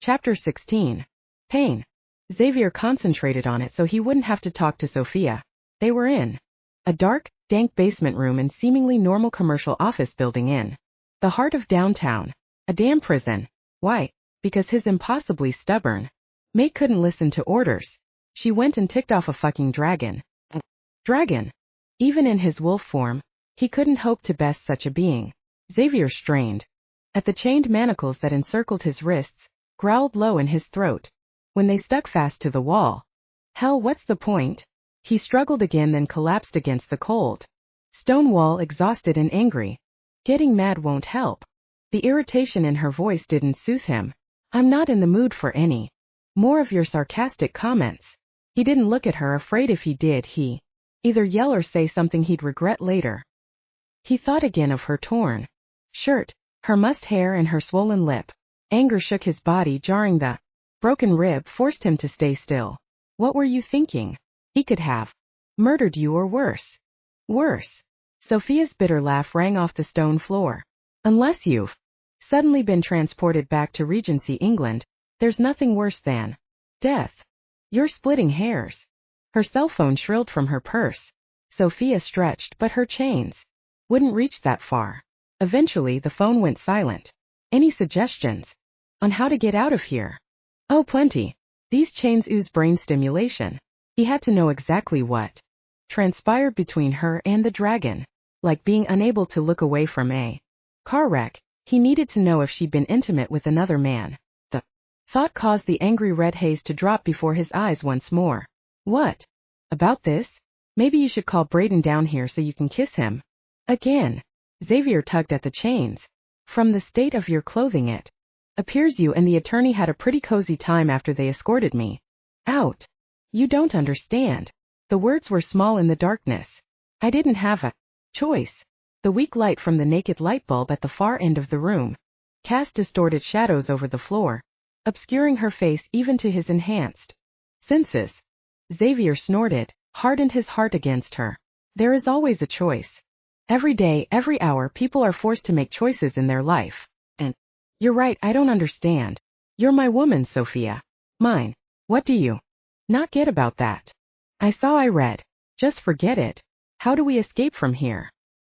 Chapter 16. Pain. Xavier concentrated on it so he wouldn't have to talk to Sophia. They were in a dark, dank basement room in seemingly normal commercial office building in the heart of downtown. A damn prison. Why? Because his impossibly stubborn mate couldn't listen to orders. She went and ticked off a fucking dragon. A dragon. Even in his wolf form, he couldn't hope to best such a being. Xavier strained at the chained manacles that encircled his wrists, growled low in his throat when they stuck fast to the wall. Hell, what's the point? He struggled again, then collapsed against the cold stone wall, exhausted and angry. Getting mad won't help. The irritation in her voice didn't soothe him. I'm not in the mood for any more of your sarcastic comments. He didn't look at her, afraid if he did he'd either yell or say something he'd regret later. He thought again of her torn shirt, her mussed hair and her swollen lip. Anger shook his body, jarring. The broken rib forced him to stay still. What were you thinking? He could have murdered you, or worse. Worse. Sophia's bitter laugh rang off the stone floor. Unless you've suddenly been transported back to Regency, England, there's nothing worse than death. You're splitting hairs. Her cell phone shrilled from her purse. Sophia stretched, but her chains wouldn't reach that far. Eventually the phone went silent. Any suggestions on how to get out of here? Oh, plenty. These chains ooze brain stimulation. He had to know exactly what transpired between her and the dragon. Like being unable to look away from a car wreck, he needed to know if she'd been intimate with another man. The thought caused the angry red haze to drop before his eyes once more. What about this? Maybe you should call Braden down here so you can kiss him. Again. Xavier tugged at the chains. From the state of your clothing, it appears you and the attorney had a pretty cozy time after they escorted me out. You don't understand. The words were small in the darkness. I didn't have a choice. The weak light from the naked light bulb at the far end of the room cast distorted shadows over the floor, obscuring her face even to his enhanced senses. Xavier snorted, hardened his heart against her. There is always a choice. Every day, every hour, people are forced to make choices in their life. And you're right, I don't understand. You're my woman, Sophia. Mine. What do you not get about that? I read. Just forget it. How do we escape from here?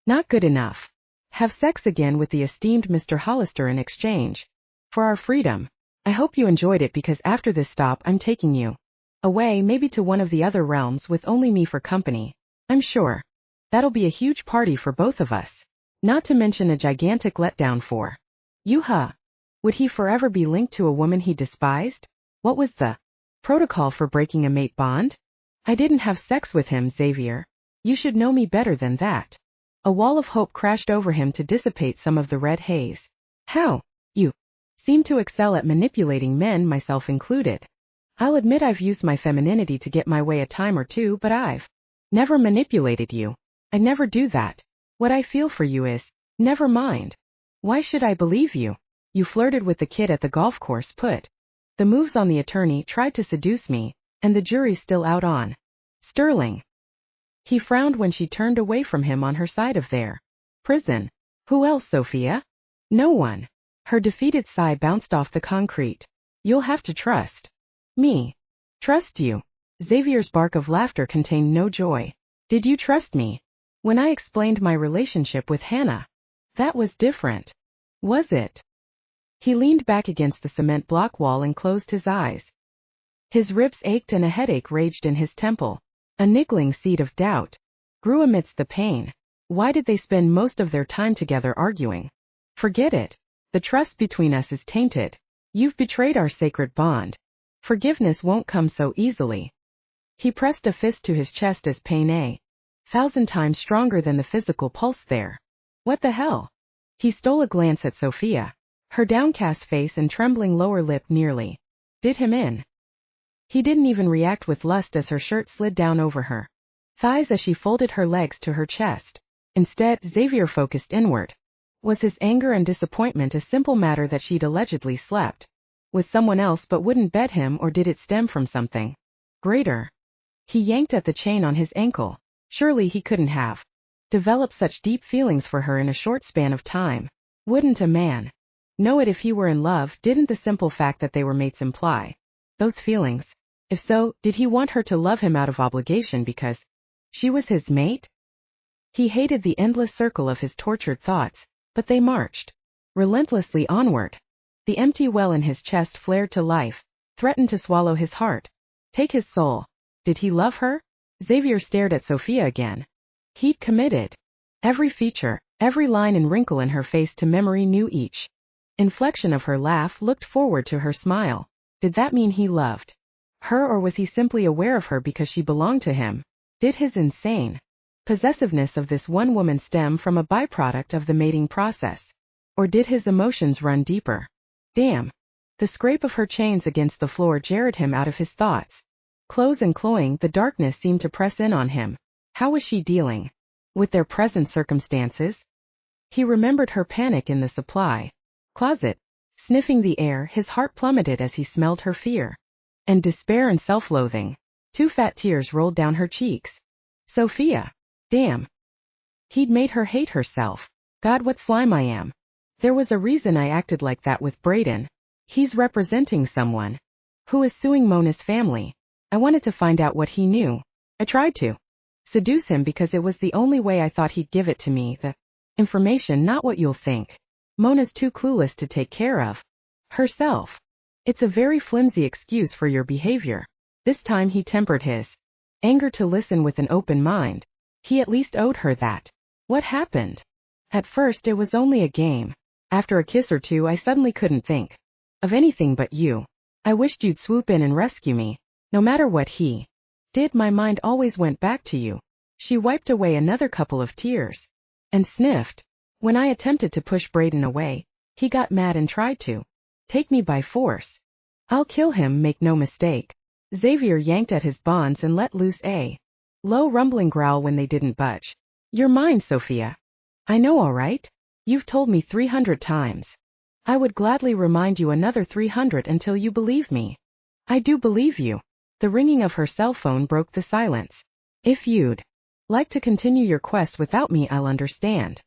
Not good enough. Have sex again with the esteemed Mr. Hollister in exchange for our freedom. I hope you enjoyed it, because after this stop I'm taking you away, maybe to one of the other realms with only me for company. I'm sure that'll be a huge party for both of us. Not to mention a gigantic letdown for you. Would he forever be linked to a woman he despised? What was the protocol for breaking a mate bond? I didn't have sex with him, Xavier. You should know me better than that. A wall of hope crashed over him to dissipate some of the red haze. How? You seem to excel at manipulating men, myself included. I'll admit I've used my femininity to get my way a time or two, but I've never manipulated you. I'd never do that. What I feel for you is, never mind. Why should I believe you? You flirted with the kid at the golf course, put the moves on the attorney, tried to seduce me, and the jury's still out on Sterling. He frowned when she turned away from him on her side of their prison. Who else, Sophia? No one. Her defeated sigh bounced off the concrete. You'll have to trust me. Trust you? Xavier's bark of laughter contained no joy. Did you trust me when I explained my relationship with Hannah? That was different. Was it? He leaned back against the cement block wall and closed his eyes. His ribs ached and a headache raged in his temple. A niggling seed of doubt grew amidst the pain. Why did they spend most of their time together arguing? Forget it. The trust between us is tainted. You've betrayed our sacred bond. Forgiveness won't come so easily. He pressed a fist to his chest as pain 1,000 times stronger than the physical pulse there. What the hell? He stole a glance at Sophia. Her downcast face and trembling lower lip nearly did him in. He didn't even react with lust as her shirt slid down over her thighs as she folded her legs to her chest. Instead, Xavier focused inward. Was his anger and disappointment a simple matter that she'd allegedly slept with someone else but wouldn't bed him, or did it stem from something greater? He yanked at the chain on his ankle. Surely he couldn't have developed such deep feelings for her in a short span of time. Wouldn't a man know it if he were in love. Didn't the simple fact that they were mates imply those feelings? If so, did he want her to love him out of obligation because she was his mate? He hated the endless circle of his tortured thoughts, but they marched relentlessly onward. The empty well in his chest flared to life, threatened to swallow his heart, take his soul. Did he love her? Xavier stared at Sophia again. He'd committed every feature, every line and wrinkle in her face to memory, knew each inflection of her laugh, looked forward to her smile. Did that mean he loved her, or was he simply aware of her because she belonged to him? Did his insane possessiveness of this one woman stem from a byproduct of the mating process? Or did his emotions run deeper? Damn! The scrape of her chains against the floor jarred him out of his thoughts. Close and cloying, the darkness seemed to press in on him. How was she dealing with their present circumstances? He remembered her panic in the supply closet. Sniffing the air, his heart plummeted as he smelled her fear and despair and self-loathing. 2 fat tears rolled down her cheeks. Sophia! Damn! He'd made her hate herself. God, what slime I am. There was a reason I acted like that with Brayden. He's representing someone who is suing Mona's family. I wanted to find out what he knew. I tried to seduce him because it was the only way I thought he'd give it to me, the information, not what you'll think. Mona's too clueless to take care of herself. It's a very flimsy excuse for your behavior. This time he tempered his anger to listen with an open mind. He at least owed her that. What happened? At first it was only a game. After a kiss or two I suddenly couldn't think of anything but you. I wished you'd swoop in and rescue me. No matter what he did, my mind always went back to you. She wiped away another couple of tears and sniffed. When I attempted to push Brayden away, he got mad and tried to take me by force. I'll kill him, make no mistake. Xavier yanked at his bonds and let loose a low rumbling growl when they didn't budge. You're mine, Sophia. I know, all right. You've told me 300 times. I would gladly remind you another 300 until you believe me. I do believe you. The ringing of her cell phone broke the silence. If you'd like to continue your quest without me, I'll understand.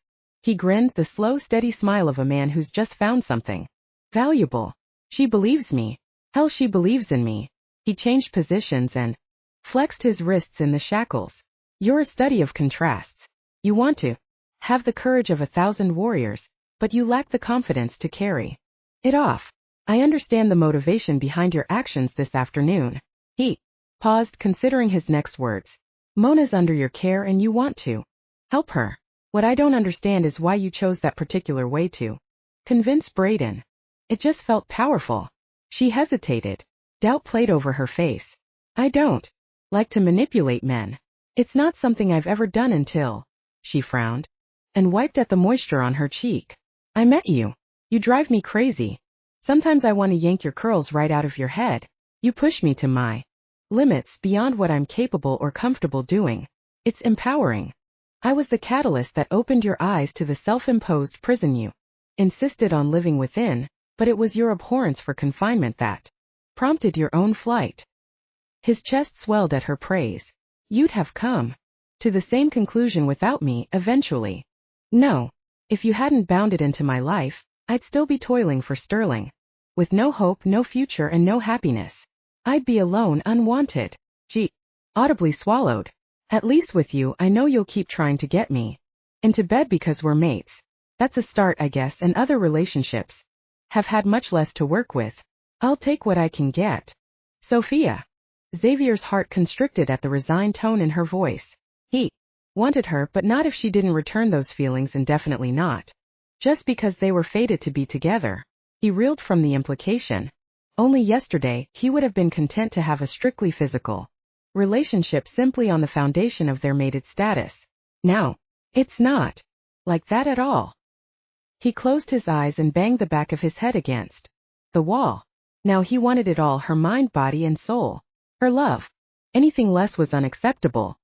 He grinned, the slow, steady smile of a man who's just found something valuable. She believes me. Hell, she believes in me. He changed positions and flexed his wrists in the shackles. You're a study of contrasts. You want to have the courage of 1,000 warriors, but you lack the confidence to carry it off. I understand the motivation behind your actions this afternoon. He paused, considering his next words. Mona's under your care and you want to help her. What I don't understand is why you chose that particular way to convince Brayden. It just felt powerful. She hesitated. Doubt played over her face. I don't like to manipulate men. It's not something I've ever done until. She frowned and wiped at the moisture on her cheek. I met you. You drive me crazy. Sometimes I want to yank your curls right out of your head. You push me to my limits, beyond what I'm capable or comfortable doing. It's empowering. I was the catalyst that opened your eyes to the self-imposed prison you insisted on living within, but it was your abhorrence for confinement that prompted your own flight. His chest swelled at her praise. You'd have come to the same conclusion without me, eventually. No. If you hadn't bounded into my life, I'd still be toiling for sterling. With no hope, no future, and no happiness. I'd be alone, unwanted. She audibly swallowed. At least with you, I know you'll keep trying to get me into bed because we're mates. That's a start, I guess, and other relationships have had much less to work with. I'll take what I can get. Sophia. Xavier's heart constricted at the resigned tone in her voice. He wanted her, but not if she didn't return those feelings, and definitely not just because they were fated to be together. He reeled from the implication. Only yesterday, he would have been content to have a strictly physical relationship simply on the foundation of their mated status. Now, it's not like that at all. He closed his eyes and banged the back of his head against the wall. Now he wanted it all, her mind, body, and soul. Her love. Anything less was unacceptable.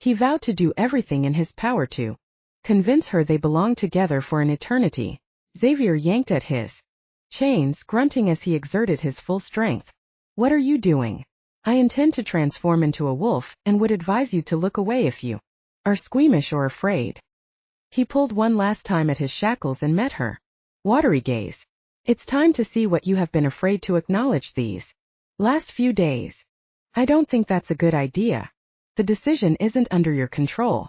He vowed to do everything in his power to convince her they belonged together for an eternity. Xavier yanked at his chains, grunting as he exerted his full strength. What are you doing? I intend to transform into a wolf, and would advise you to look away if you are squeamish or afraid. He pulled one last time at his shackles and met her watery gaze. It's time to see what you have been afraid to acknowledge these last few days. I don't think that's a good idea. The decision isn't under your control.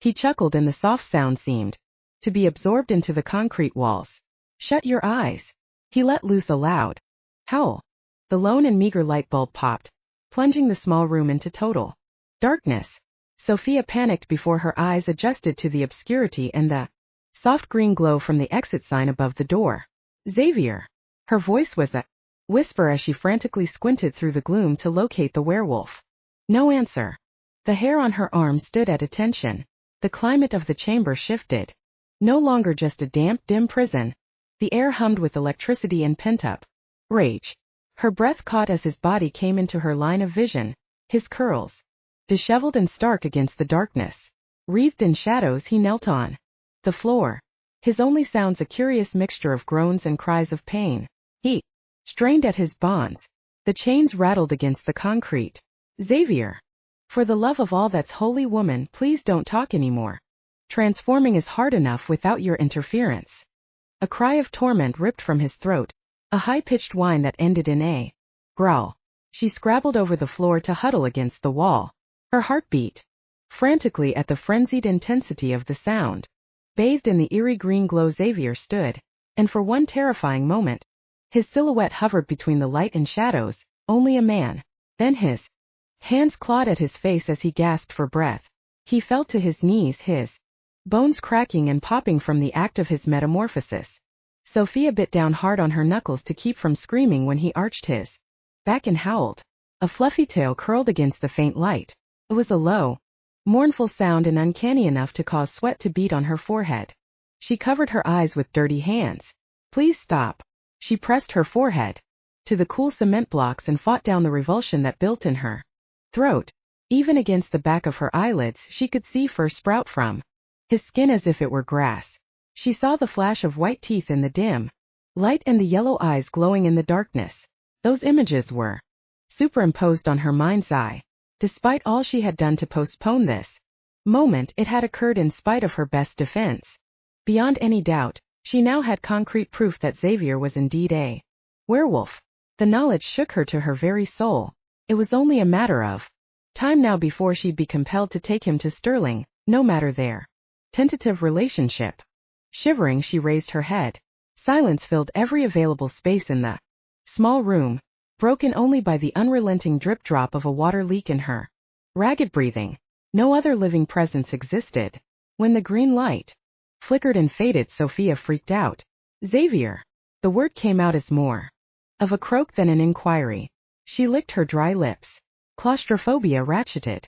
He chuckled and the soft sound seemed to be absorbed into the concrete walls. Shut your eyes. He let loose a loud howl. The lone and meager light bulb popped, plunging the small room into total darkness. Sophia panicked before her eyes adjusted to the obscurity and the soft green glow from the exit sign above the door. Xavier. Her voice was a whisper as she frantically squinted through the gloom to locate the werewolf. No answer. The hair on her arm stood at attention. The climate of the chamber shifted. No longer just a damp, dim prison. The air hummed with electricity and pent-up rage. Her breath caught as his body came into her line of vision, his curls disheveled and stark against the darkness. Wreathed in shadows, he knelt on the floor. His only sounds a curious mixture of groans and cries of pain. He strained at his bonds. The chains rattled against the concrete. Xavier. For the love of all that's holy, woman, please don't talk anymore. Transforming is hard enough without your interference. A cry of torment ripped from his throat, a high-pitched whine that ended in a growl. She scrabbled over the floor to huddle against the wall. Her heart beat frantically at the frenzied intensity of the sound. Bathed in the eerie green glow, Xavier stood, and for one terrifying moment, his silhouette hovered between the light and shadows, only a man. Then his hands clawed at his face as he gasped for breath. He fell to his knees, his bones cracking and popping from the act of his metamorphosis. Sophia bit down hard on her knuckles to keep from screaming when he arched his back and howled. A fluffy tail curled against the faint light. It was a low, mournful sound and uncanny enough to cause sweat to bead on her forehead. She covered her eyes with dirty hands. Please stop. She pressed her forehead to the cool cement blocks and fought down the revulsion that built in her throat. Even against the back of her eyelids she could see fur sprout from his skin as if it were grass. She saw the flash of white teeth in the dim light and the yellow eyes glowing in the darkness. Those images were superimposed on her mind's eye. Despite all she had done to postpone this moment, it had occurred in spite of her best defense. Beyond any doubt, she now had concrete proof that Xavier was indeed a werewolf. The knowledge shook her to her very soul. It was only a matter of time now before she'd be compelled to take him to Sterling, no matter their tentative relationship. Shivering, she raised her head. Silence filled every available space in the small room, broken only by the unrelenting drip-drop of a water leak in her ragged breathing. No other living presence existed. When the green light flickered and faded, Sophia freaked out. Xavier. The word came out as more of a croak than an inquiry. She licked her dry lips. Claustrophobia ratcheted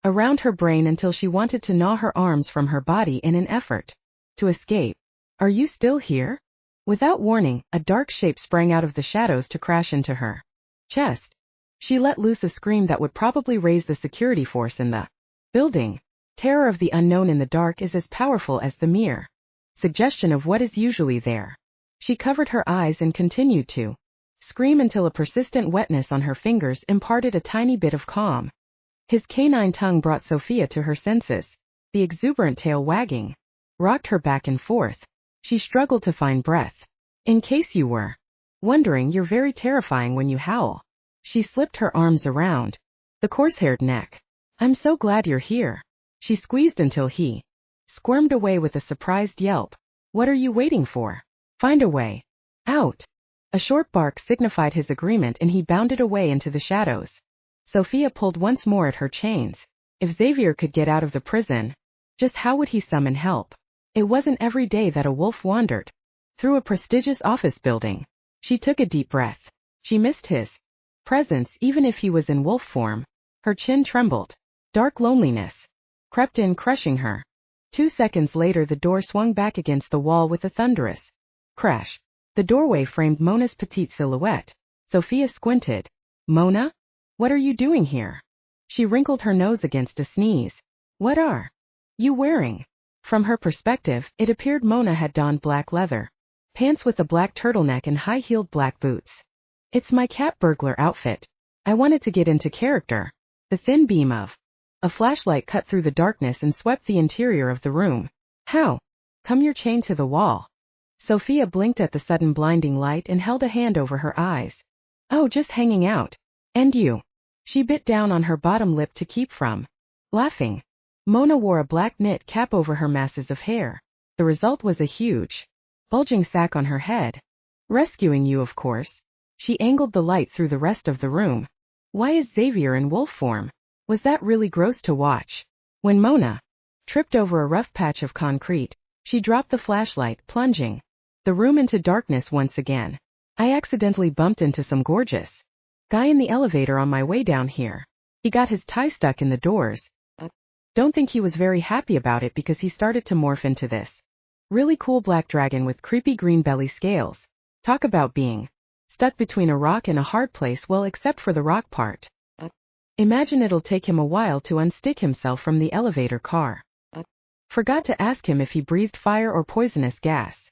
around her brain until she wanted to gnaw her arms from her body in an effort to escape. Are you still here? Without warning, a dark shape sprang out of the shadows to crash into her chest. She let loose a scream that would probably raise the security force in the building. Terror of the unknown in the dark is as powerful as the mere suggestion of what is usually there. She covered her eyes and continued to scream until a persistent wetness on her fingers imparted a tiny bit of calm. His canine tongue brought Sophia to her senses. The exuberant tail wagging rocked her back and forth. She struggled to find breath. In case you were wondering, you're very terrifying when you howl. She slipped her arms around the coarse-haired neck. I'm so glad you're here. She squeezed until he squirmed away with a surprised yelp. What are you waiting for? Find a way out. A short bark signified his agreement and he bounded away into the shadows. Sophia pulled once more at her chains. If Xavier could get out of the prison, just how would he summon help? It wasn't every day that a wolf wandered through a prestigious office building. She took a deep breath. She missed his presence even if he was in wolf form. Her chin trembled. Dark loneliness crept in, crushing her. 2 seconds later the door swung back against the wall with a thunderous crash. The doorway framed Mona's petite silhouette. Sophia squinted. Mona? What are you doing here? She wrinkled her nose against a sneeze. What are you wearing? From her perspective, it appeared Mona had donned black leather pants with a black turtleneck and high-heeled black boots. It's my cat burglar outfit. I wanted to get into character. The thin beam of a flashlight cut through the darkness and swept the interior of the room. How? Come, you're chained to the wall. Sophia blinked at the sudden blinding light and held a hand over her eyes. Oh, just hanging out. And you? She bit down on her bottom lip to keep from laughing. Mona wore a black knit cap over her masses of hair. The result was a huge, bulging sack on her head. Rescuing you, of course. She angled the light through the rest of the room. Why is Xavier in wolf form? Was that really gross to watch? When Mona tripped over a rough patch of concrete, she dropped the flashlight, plunging the room into darkness once again. I accidentally bumped into some gorgeous guy in the elevator on my way down here. He got his tie stuck in the doors. Don't think he was very happy about it because he started to morph into this really cool black dragon with creepy green belly scales. Talk about being stuck between a rock and a hard place, well, except for the rock part. Imagine it'll take him a while to unstick himself from the elevator car. Forgot to ask him if he breathed fire or poisonous gas.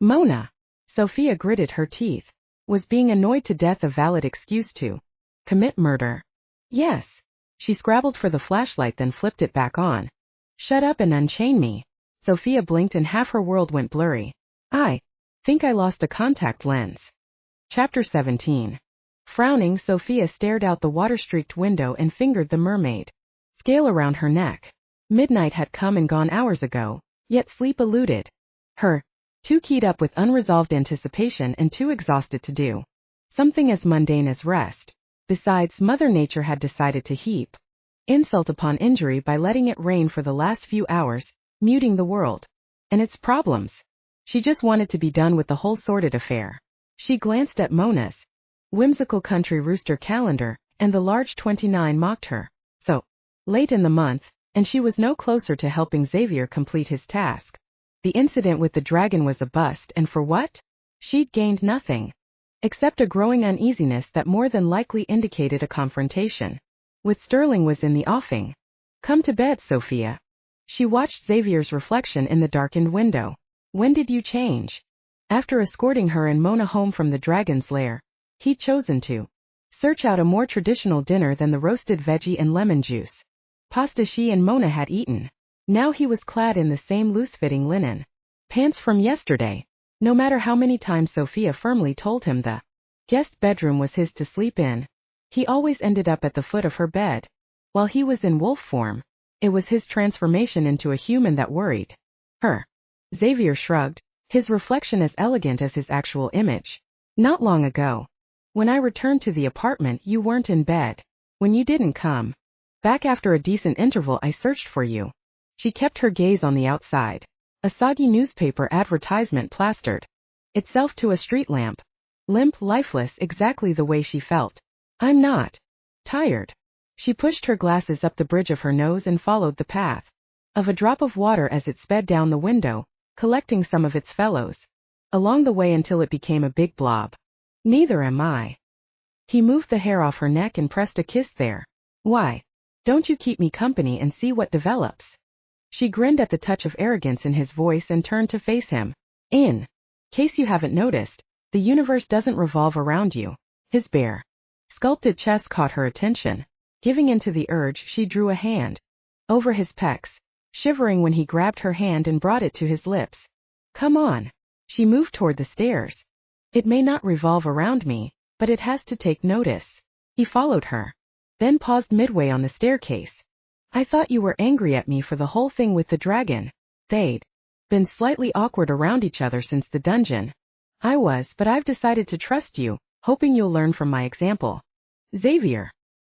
Mona. Sophia gritted her teeth. Was being annoyed to death a valid excuse to commit murder? Yes. She scrabbled for the flashlight, then flipped it back on. Shut up and unchain me. Sophia blinked and half her world went blurry. I think I lost a contact lens. Chapter 17. Frowning, Sophia stared out the water-streaked window and fingered the mermaid scale around her neck. Midnight had come and gone hours ago, yet sleep eluded her. Too keyed up with unresolved anticipation and too exhausted to do something as mundane as rest. Besides, Mother Nature had decided to heap insult upon injury by letting it rain for the last few hours, muting the world and its problems. She just wanted to be done with the whole sordid affair. She glanced at Mona's whimsical country rooster calendar, and the large 29 mocked her. So late in the month, and she was no closer to helping Xavier complete his task. The incident with the dragon was a bust, and for what? She'd gained nothing except a growing uneasiness that more than likely indicated a confrontation with Sterling was in the offing. Come to bed, Sophia. She watched Xavier's reflection in the darkened window. When did you change? After escorting her and Mona home from the dragon's lair, he'd chosen to search out a more traditional dinner than the roasted veggie and lemon juice pasta she and Mona had eaten. Now he was clad in the same loose-fitting linen pants from yesterday. No matter how many times Sophia firmly told him the guest bedroom was his to sleep in, he always ended up at the foot of her bed. While he was in wolf form, it was his transformation into a human that worried her. Xavier shrugged, his reflection as elegant as his actual image. Not long ago, when I returned to the apartment, you weren't in bed. When you didn't come back after a decent interval, I searched for you. She kept her gaze on the outside. A soggy newspaper advertisement plastered itself to a street lamp. Limp, lifeless, exactly the way she felt. I'm not tired. She pushed her glasses up the bridge of her nose and followed the path of a drop of water as it sped down the window, collecting some of its fellows along the way until it became a big blob. Neither am I. He moved the hair off her neck and pressed a kiss there. Why don't you keep me company and see what develops? She grinned at the touch of arrogance in his voice and turned to face him. In case you haven't noticed, the universe doesn't revolve around you. His bare, sculpted chest caught her attention. Giving in to the urge, she drew a hand over his pecs, shivering when he grabbed her hand and brought it to his lips. Come on. She moved toward the stairs. It may not revolve around me, but it has to take notice. He followed her, then paused midway on the staircase. I thought you were angry at me for the whole thing with the dragon. They'd been slightly awkward around each other since the dungeon. I was, but I've decided to trust you, hoping you'll learn from my example. Xavier.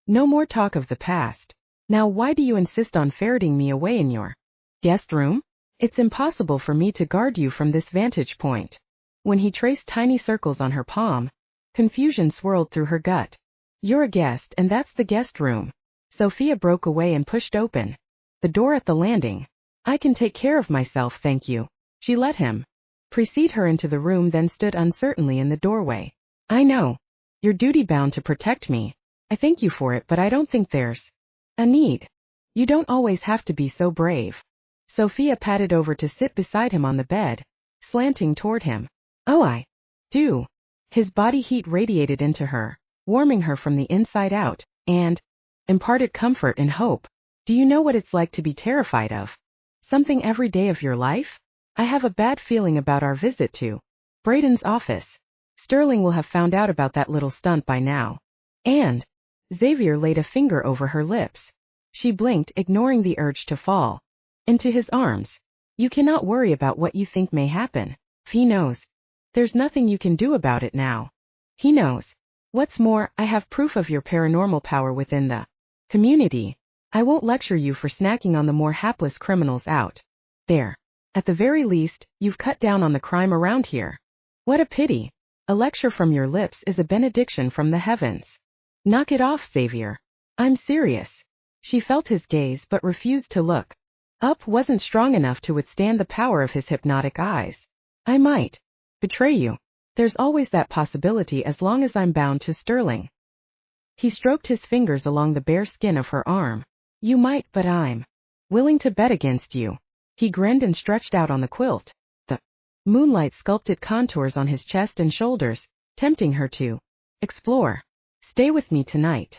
No more talk of the past. Now why do you insist on ferreting me away in your guest room? It's impossible for me to guard you from this vantage point. When he traced tiny circles on her palm, confusion swirled through her gut. You're a guest, and that's the guest room. Sophia broke away and pushed open the door at the landing. I can take care of myself, thank you. She let him precede her into the room, then stood uncertainly in the doorway. I know. You're duty-bound to protect me. I thank you for it, but I don't think there's a need. You don't always have to be so brave. Sophia patted over to sit beside him on the bed, slanting toward him. Oh, I do. His body heat radiated into her, warming her from the inside out, and imparted comfort and hope. Do you know what it's like to be terrified of something every day of your life? I have a bad feeling about our visit to Braden's office. Sterling will have found out about that little stunt by now. And Xavier laid a finger over her lips. She blinked, ignoring the urge to fall into his arms. You cannot worry about what you think may happen. He knows. There's nothing you can do about it now. He knows. What's more, I have proof of your paranormal power within the community. I won't lecture you for snacking on the more hapless criminals out there. At the very least, you've cut down on the crime around here. What a pity. A lecture from your lips is a benediction from the heavens. Knock it off, Xavier. I'm serious. She felt his gaze but refused to look up. Wasn't strong enough to withstand the power of his hypnotic eyes. I might betray you. There's always that possibility as long as I'm bound to Sterling. He stroked his fingers along the bare skin of her arm. You might, but I'm willing to bet against you. He grinned and stretched out on the quilt. The moonlight sculpted contours on his chest and shoulders, tempting her to explore. Stay with me tonight.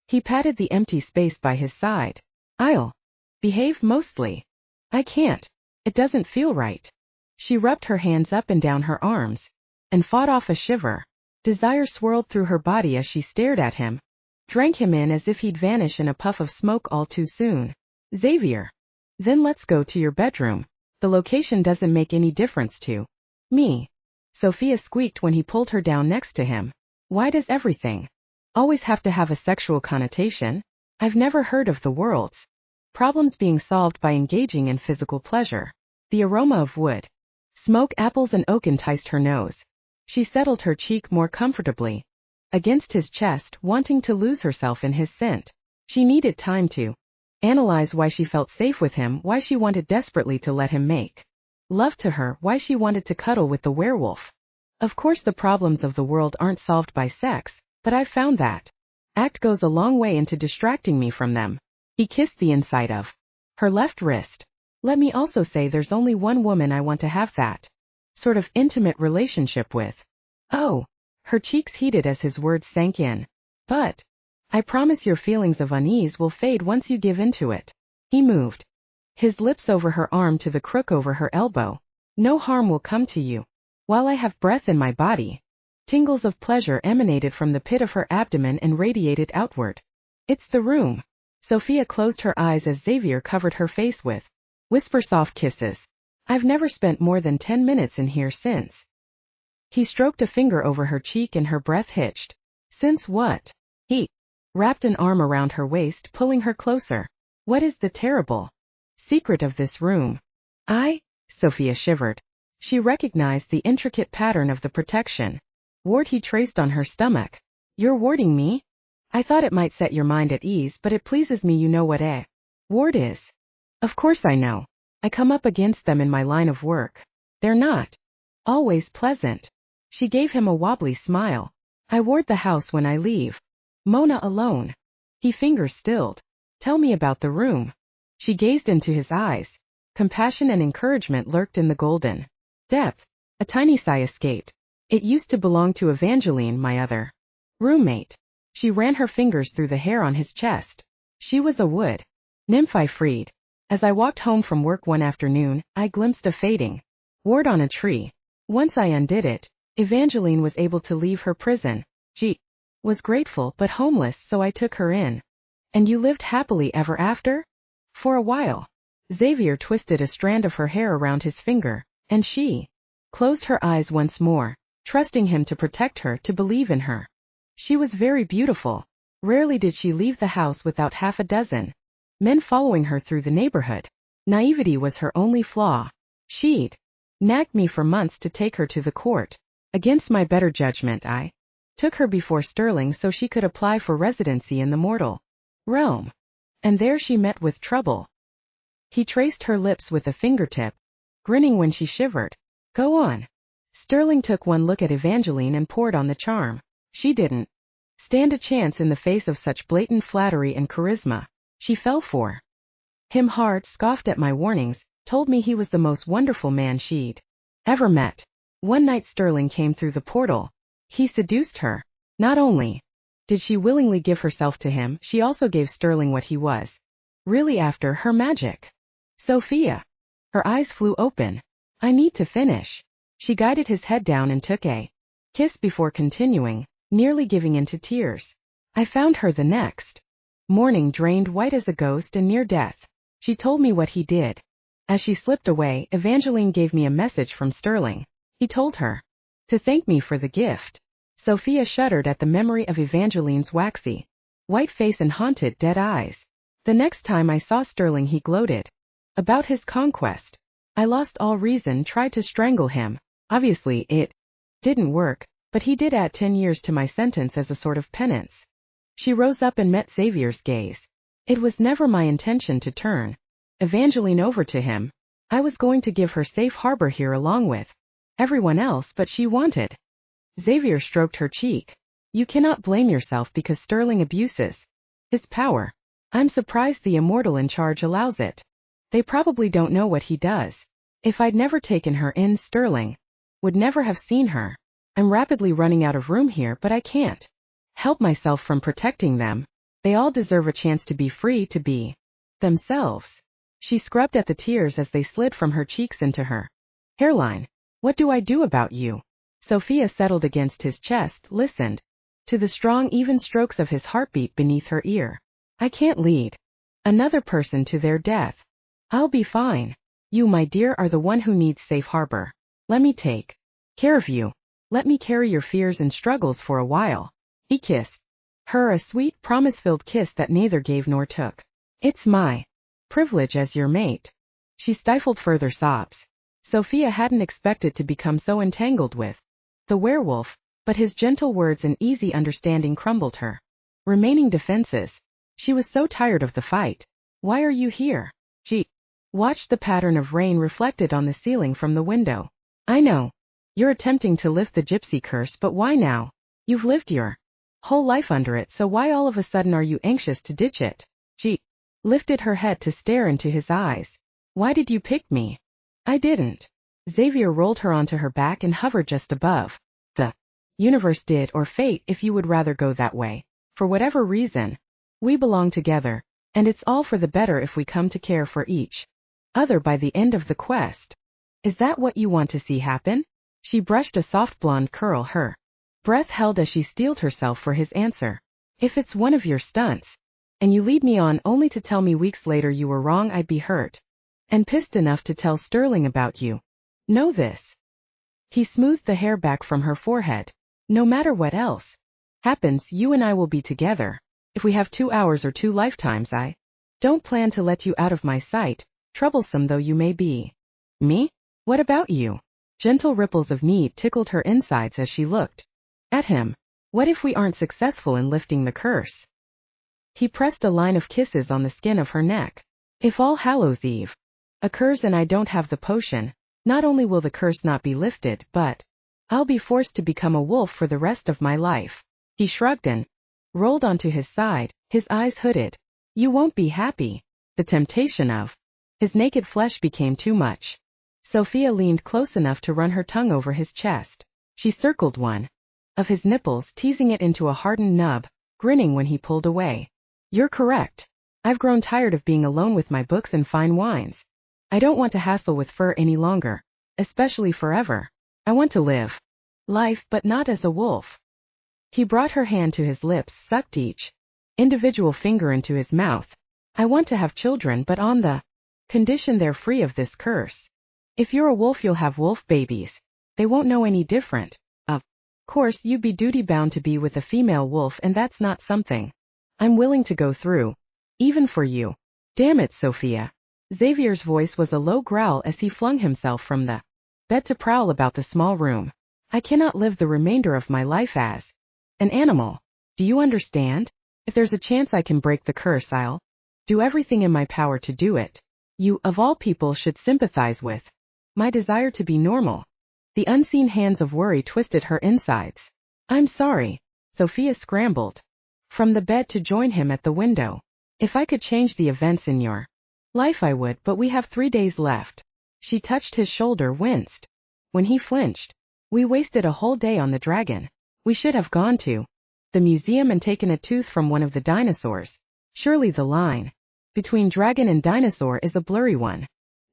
He patted the empty space by his side. I'll behave mostly. I can't. It doesn't feel right. She rubbed her hands up and down her arms and fought off a shiver. Desire swirled through her body as she stared at him, drank him in as if he'd vanish in a puff of smoke all too soon. Xavier. Then let's go to your bedroom. The location doesn't make any difference to me. Sophia squeaked when he pulled her down next to him. Why does everything always have to have a sexual connotation? I've never heard of the world's problems being solved by engaging in physical pleasure. The aroma of wood, smoke, apples and oak enticed her nose. She settled her cheek more comfortably against his chest, wanting to lose herself in his scent. She needed time to analyze why she felt safe with him, why she wanted desperately to let him make love to her, why she wanted to cuddle with the werewolf. Of course the problems of the world aren't solved by sex, but I've found that act goes a long way into distracting me from them. He kissed the inside of her left wrist. Let me also say there's only one woman I want to have that sort of intimate relationship with. Oh, her cheeks heated as his words sank in. But I promise your feelings of unease will fade once you give into it. He moved his lips over her arm to the crook over her elbow. No harm will come to you. While I have breath in my body. Tingles of pleasure emanated from the pit of her abdomen and radiated outward. It's the room. Sophia closed her eyes as Xavier covered her face with whisper-soft kisses. I've never spent more than 10 minutes in here since. He stroked a finger over her cheek and her breath hitched. Since what? He wrapped an arm around her waist, pulling her closer. What is the terrible secret of this room? Sophia shivered. She recognized the intricate pattern of the protection ward he traced on her stomach. You're warding me? I thought it might set your mind at ease, but it pleases me you know what a ward is. Of course I know. I come up against them in my line of work. They're not always pleasant. She gave him a wobbly smile. I ward the house when I leave Mona alone. He fingers stilled. Tell me about the room. She gazed into his eyes. Compassion and encouragement lurked in the golden depth. A tiny sigh escaped. It used to belong to Evangeline, my other roommate. She ran her fingers through the hair on his chest. She was a wood nymph I freed. As I walked home from work one afternoon, I glimpsed a fading ward on a tree. Once I undid it, Evangeline was able to leave her prison. She was grateful but homeless, so I took her in. And you lived happily ever after? For a while. Xavier twisted a strand of her hair around his finger, and she closed her eyes once more, trusting him to protect her, to believe in her. She was very beautiful. Rarely did she leave the house without half a dozen men following her through the neighborhood. Naivety was her only flaw. She'd nagged me for months to take her to the court. Against my better judgment, I took her before Sterling so she could apply for residency in the mortal realm. And there she met with trouble. He traced her lips with a fingertip, grinning when she shivered. Go on. Sterling took one look at Evangeline and poured on the charm. She didn't stand a chance in the face of such blatant flattery and charisma. She fell for him hard, scoffed at my warnings, told me he was the most wonderful man she'd ever met. One night Sterling came through the portal. He seduced her. Not only did she willingly give herself to him, she also gave Sterling what he was really after, her magic. Sophia. Her eyes flew open. I need to finish. She guided his head down and took a kiss before continuing, nearly giving in to tears. I found her the next morning drained white as a ghost and near death. She told me what he did. As she slipped away, Evangeline gave me a message from Sterling. He told her to thank me for the gift. Sophia shuddered at the memory of Evangeline's waxy white face and haunted dead eyes. The next time I saw Sterling he gloated about his conquest. I lost all reason, tried to strangle him. Obviously it didn't work, but he did add 10 years to my sentence as a sort of penance. She rose up and met Xavier's gaze. It was never my intention to turn Evangeline over to him. I was going to give her safe harbor here along with everyone else, but she wanted. Xavier stroked her cheek. You cannot blame yourself because Sterling abuses his power. I'm surprised the immortal in charge allows it. They probably don't know what he does. If I'd never taken her in, Sterling would never have seen her. I'm rapidly running out of room here, but I can't help myself from protecting them. They all deserve a chance to be free to be themselves. She scrubbed at the tears as they slid from her cheeks into her hairline. What do I do about you? Sophia settled against his chest, listened to the strong, even strokes of his heartbeat beneath her ear. I can't lead another person to their death. I'll be fine. You, my dear, are the one who needs safe harbor. Let me take care of you. Let me carry your fears and struggles for a while. He kissed her, a sweet, promise-filled kiss that neither gave nor took. It's my privilege as your mate. She stifled further sobs. Sophia hadn't expected to become so entangled with the werewolf, but his gentle words and easy understanding crumbled her remaining defenses. She was so tired of the fight. Why are you here? She watched the pattern of rain reflected on the ceiling from the window. I know. You're attempting to lift the gypsy curse, but why now? You've lived your whole life under it, so why all of a sudden are you anxious to ditch it? She lifted her head to stare into his eyes. Why did you pick me? I didn't. Xavier rolled her onto her back and hovered just above. The universe did, or fate if you would rather go that way. For whatever reason, we belong together, and it's all for the better if we come to care for each other by the end of the quest. Is that what you want to see happen? She brushed a soft blonde curl, her breath held as she steeled herself for his answer. If it's one of your stunts, and you lead me on only to tell me weeks later you were wrong, I'd be hurt and pissed enough to tell Sterling about you. Know this. He smoothed the hair back from her forehead. No matter what else happens, you and I will be together. If we have 2 hours or 2 lifetimes, I don't plan to let you out of my sight, troublesome though you may be. Me? What about you? Gentle ripples of need tickled her insides as she looked at him. What if we aren't successful in lifting the curse? He pressed a line of kisses on the skin of her neck. If All Hallows Eve occurs and I don't have the potion, not only will the curse not be lifted, but I'll be forced to become a wolf for the rest of my life. He shrugged and rolled onto his side, his eyes hooded. You won't be happy. The temptation of his naked flesh became too much. Sophia leaned close enough to run her tongue over his chest. She circled one of his nipples, teasing it into a hardened nub, grinning when he pulled away. You're correct. I've grown tired of being alone with my books and fine wines. I don't want to hassle with fur any longer, especially forever. I want to live life, but not as a wolf. He brought her hand to his lips, sucked each individual finger into his mouth. I want to have children, but on the condition they're free of this curse. If you're a wolf, you'll have wolf babies. They won't know any different. Of course, you'd be duty-bound to be with a female wolf, and that's not something I'm willing to go through, even for you. Damn it, Sophia. Xavier's voice was a low growl as he flung himself from the bed to prowl about the small room. I cannot live the remainder of my life as an animal. Do you understand? If there's a chance I can break the curse, I'll do everything in my power to do it. You, of all people, should sympathize with my desire to be normal. The unseen hands of worry twisted her insides. I'm sorry. Sophia scrambled from the bed to join him at the window. If I could change the events in your life, I would, but we have 3 days left. She touched his shoulder, winced when he flinched. We wasted a whole day on the dragon. We should have gone to the museum and taken a tooth from one of the dinosaurs. Surely the line between dragon and dinosaur is a blurry one.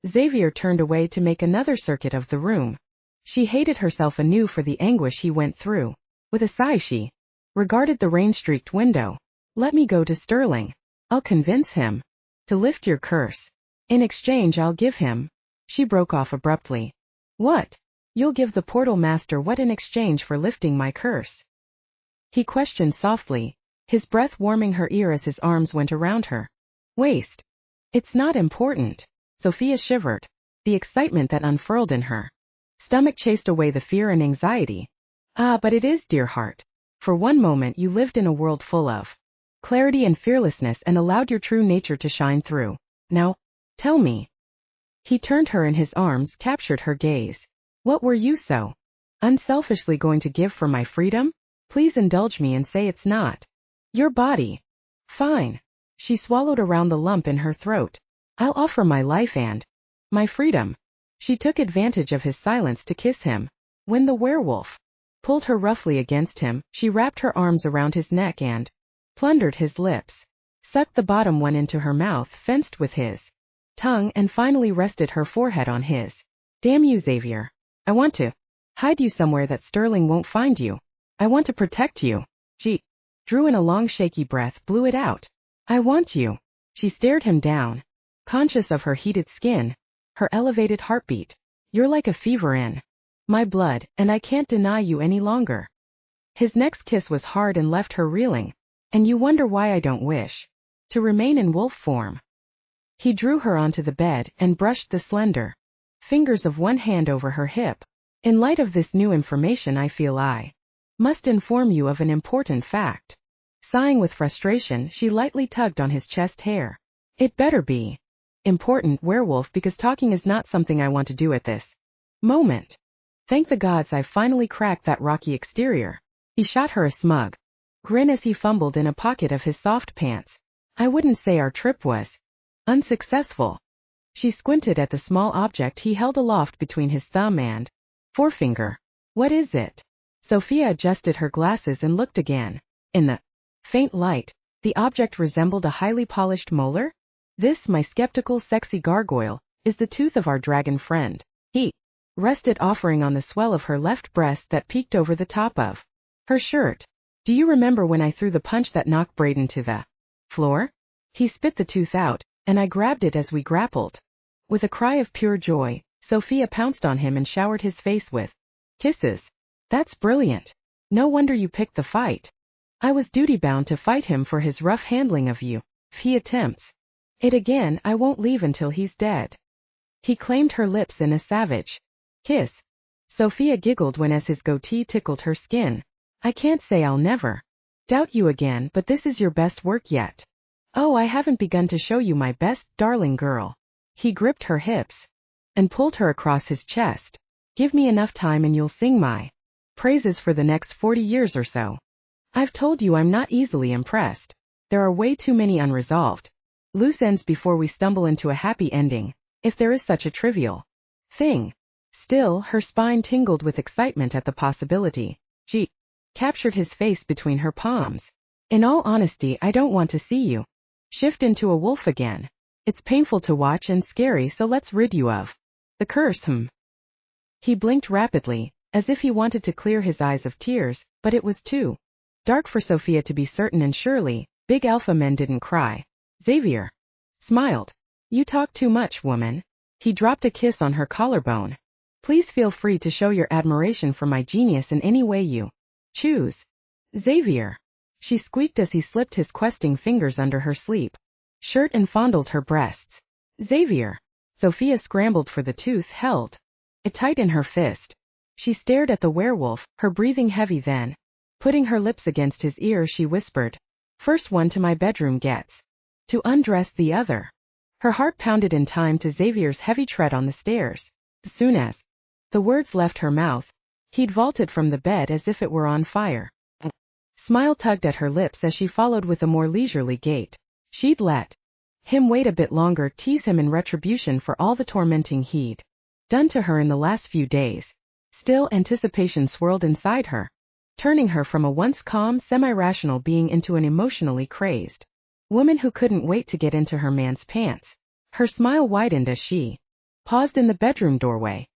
Xavier turned away to make another circuit of the room. She hated herself anew for the anguish he went through. With a sigh she regarded the rain-streaked window. Let me go to Sterling. I'll convince him to lift your curse. In exchange I'll give him. She broke off abruptly. What? You'll give the portal master what in exchange for lifting my curse? He questioned softly, his breath warming her ear as his arms went around her waist. It's not important. Sophia shivered. The excitement that unfurled in her stomach chased away the fear and anxiety. Ah, but it is, dear heart. For one moment you lived in a world full of clarity and fearlessness and allowed your true nature to shine through. Now, tell me. He turned her in his arms, captured her gaze. What were you so unselfishly going to give for my freedom? Please indulge me and say it's not your body. Fine. She swallowed around the lump in her throat. I'll offer my life and my freedom. She took advantage of his silence to kiss him. When the werewolf pulled her roughly against him, she wrapped her arms around his neck and plundered his lips, sucked the bottom one into her mouth, fenced with his tongue, and finally rested her forehead on his. Damn you, Xavier. I want to hide you somewhere that Sterling won't find you. I want to protect you. She drew in a long shaky breath, blew it out. I want you. She stared him down, conscious of her heated skin, her elevated heartbeat. You're like a fever in my blood, and I can't deny you any longer. His next kiss was hard and left her reeling. And you wonder why I don't wish to remain in wolf form. He drew her onto the bed and brushed the slender fingers of one hand over her hip. In light of this new information, I feel I must inform you of an important fact. Sighing with frustration, she lightly tugged on his chest hair. It better be important, werewolf, because talking is not something I want to do at this moment. Thank the gods I've finally cracked that rocky exterior. He shot her a smug grin as he fumbled in a pocket of his soft pants. I wouldn't say our trip was unsuccessful. She squinted at the small object he held aloft between his thumb and forefinger. What is it? Sophia adjusted her glasses and looked again. In the faint light, the object resembled a highly polished molar. This, my skeptical, sexy gargoyle, is the tooth of our dragon friend. He rested, offering on the swell of her left breast that peeked over the top of her shirt. Do you remember when I threw the punch that knocked Braden to the floor? He spit the tooth out, and I grabbed it as we grappled. With a cry of pure joy, Sophia pounced on him and showered his face with kisses. That's brilliant. No wonder you picked the fight. I was duty-bound to fight him for his rough handling of you. If he attempts it again, I won't leave until he's dead. He claimed her lips in a savage kiss. Sophia giggled when as his goatee tickled her skin. I can't say I'll never doubt you again, but this is your best work yet. Oh, I haven't begun to show you my best, darling girl. He gripped her hips and pulled her across his chest. Give me enough time and you'll sing my praises for the next 40 years or so. I've told you I'm not easily impressed. There are way too many unresolved loose ends before we stumble into a happy ending, if there is such a trivial thing. Still, her spine tingled with excitement at the possibility. She captured his face between her palms. In all honesty, I don't want to see you shift into a wolf again. It's painful to watch and scary, so let's rid you of the curse. He blinked rapidly, as if he wanted to clear his eyes of tears, but it was too dark for Sophia to be certain, and surely, big alpha men didn't cry. Xavier smiled. You talk too much, woman. He dropped a kiss on her collarbone. Please feel free to show your admiration for my genius in any way you choose. Xavier, she squeaked as he slipped his questing fingers under her sleep shirt and fondled her breasts. Xavier. Sophia scrambled for the tooth, held it tight in her fist. She stared at the werewolf, her breathing heavy, then, putting her lips against his ear, she whispered, First one to my bedroom gets to undress the other. Her heart pounded in time to Xavier's heavy tread on the stairs. As soon as the words left her mouth, he'd vaulted from the bed as if it were on fire. A smile tugged at her lips as she followed with a more leisurely gait. She'd let him wait a bit longer, tease him in retribution for all the tormenting he'd done to her in the last few days. Still, anticipation swirled inside her, turning her from a once calm, semi-rational being into an emotionally crazed woman who couldn't wait to get into her man's pants. Her smile widened as she paused in the bedroom doorway.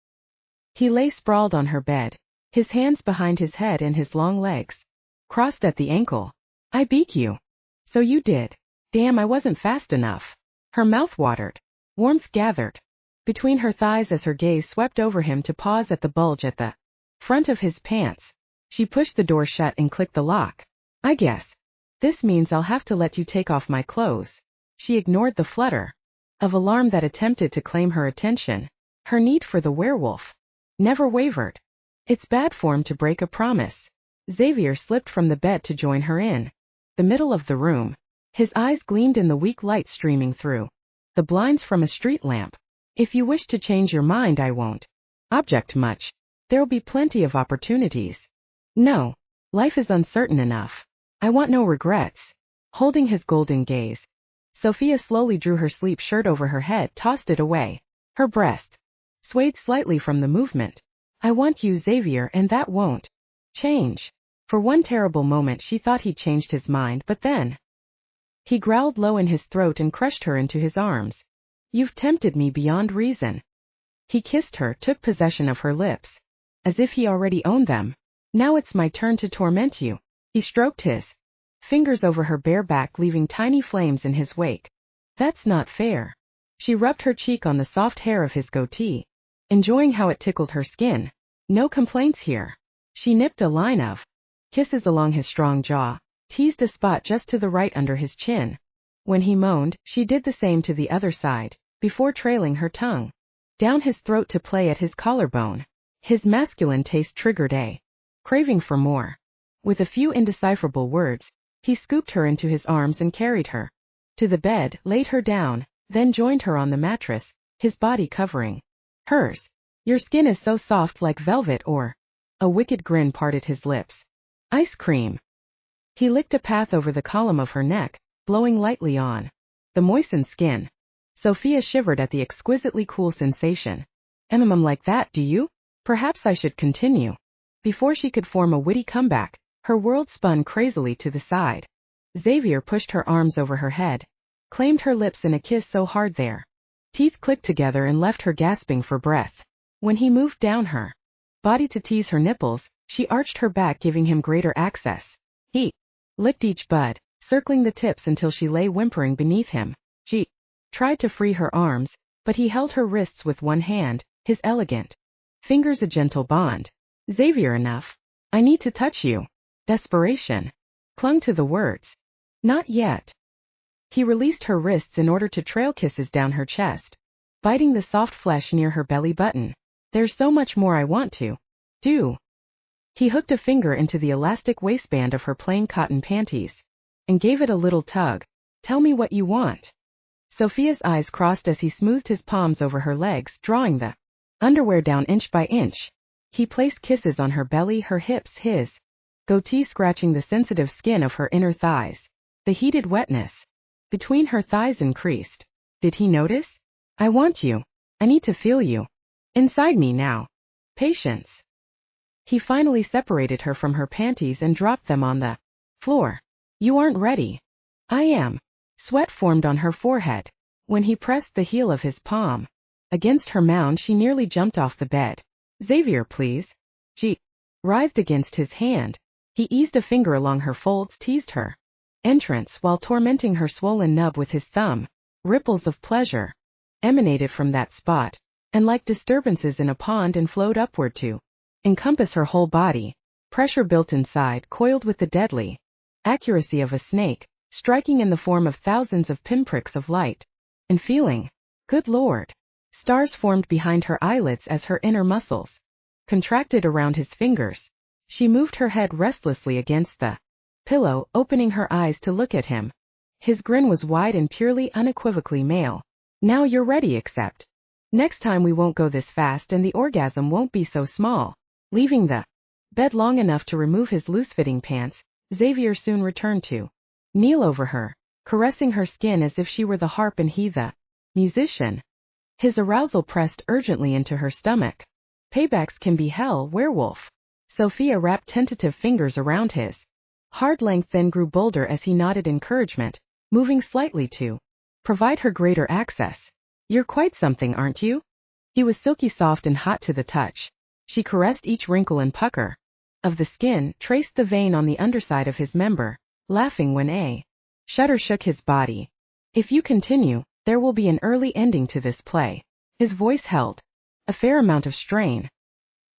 He lay sprawled on her bed, his hands behind his head and his long legs crossed at the ankle. I beat you. So you did. Damn, I wasn't fast enough. Her mouth watered. Warmth gathered between her thighs as her gaze swept over him to pause at the bulge at the front of his pants. She pushed the door shut and clicked the lock. I guess this means I'll have to let you take off my clothes. She ignored the flutter of alarm that attempted to claim her attention. Her need for the werewolf never wavered. It's bad form to break a promise. Xavier slipped from the bed to join her in the middle of the room. His eyes gleamed in the weak light streaming through the blinds from a street lamp. If you wish to change your mind, I won't object much. There'll be plenty of opportunities. No, life is uncertain enough. I want no regrets. Holding his golden gaze, Sophia slowly drew her sleep shirt over her head, tossed it away. Her breast swayed slightly from the movement. I want you, Xavier, and that won't change. For one terrible moment she thought he'd changed his mind, but then he growled low in his throat and crushed her into his arms. You've tempted me beyond reason. He kissed her, took possession of her lips, as if he already owned them. Now it's my turn to torment you. He stroked his fingers over her bare back, leaving tiny flames in his wake. That's not fair. She rubbed her cheek on the soft hair of his goatee, enjoying how it tickled her skin. No complaints here. She nipped a line of kisses along his strong jaw, teased a spot just to the right under his chin. When he moaned, she did the same to the other side, before trailing her tongue down his throat to play at his collarbone. His masculine taste triggered a craving for more. With a few indecipherable words, he scooped her into his arms and carried her to the bed, laid her down, then joined her on the mattress, his body covering hers. Your skin is so soft, like velvet, or a wicked grin parted his lips. Ice cream. He licked a path over the column of her neck, blowing lightly on the moistened skin. Sophia shivered at the exquisitely cool sensation. Like that, do you? Perhaps I should continue. Before she could form a witty comeback, her world spun crazily to the side. Xavier pushed her arms over her head, claimed her lips in a kiss so hard their teeth clicked together and left her gasping for breath. When he moved down her body to tease her nipples, she arched her back, giving him greater access. He licked each bud, circling the tips until she lay whimpering beneath him. She tried to free her arms, but he held her wrists with one hand, his elegant fingers a gentle bond. Xavier, enough. I need to touch you. Desperation clung to the words. Not yet. He released her wrists in order to trail kisses down her chest, biting the soft flesh near her belly button. There's so much more I want to do. He hooked a finger into the elastic waistband of her plain cotton panties and gave it a little tug. Tell me what you want. Sophia's eyes crossed as he smoothed his palms over her legs, drawing the underwear down inch by inch. He placed kisses on her belly, her hips, his goatee scratching the sensitive skin of her inner thighs. The heated wetness between her thighs increased. Did he notice? I want you. I need to feel you inside me now. Patience. He finally separated her from her panties and dropped them on the floor. You aren't ready. I am. Sweat formed on her forehead. When he pressed the heel of his palm against her mound, she nearly jumped off the bed. Xavier, please. She writhed against his hand. He eased a finger along her folds, teased her entrance while tormenting her swollen nub with his thumb. Ripples of pleasure emanated from that spot, and like disturbances in a pond, and flowed upward to encompass her whole body. Pressure built inside, coiled with the deadly accuracy of a snake, striking in the form of thousands of pinpricks of light and feeling. Good Lord. Stars formed behind her eyelids as her inner muscles contracted around his fingers. She moved her head restlessly against the pillow, opening her eyes to look at him. His grin was wide and purely, unequivocally male. Now you're ready, except next time we won't go this fast and the orgasm won't be so small. Leaving the bed long enough to remove his loose-fitting pants, Xavier soon returned to kneel over her, caressing her skin as if she were the harp and he the musician. His arousal pressed urgently into her stomach. Paybacks can be hell, werewolf. Sophia wrapped tentative fingers around his hard length, then grew bolder as he nodded encouragement, moving slightly to provide her greater access. You're quite something, aren't you? He was silky soft and hot to the touch. She caressed each wrinkle and pucker of the skin, traced the vein on the underside of his member, laughing when a shudder shook his body. If you continue, there will be an early ending to this play. His voice held a fair amount of strain.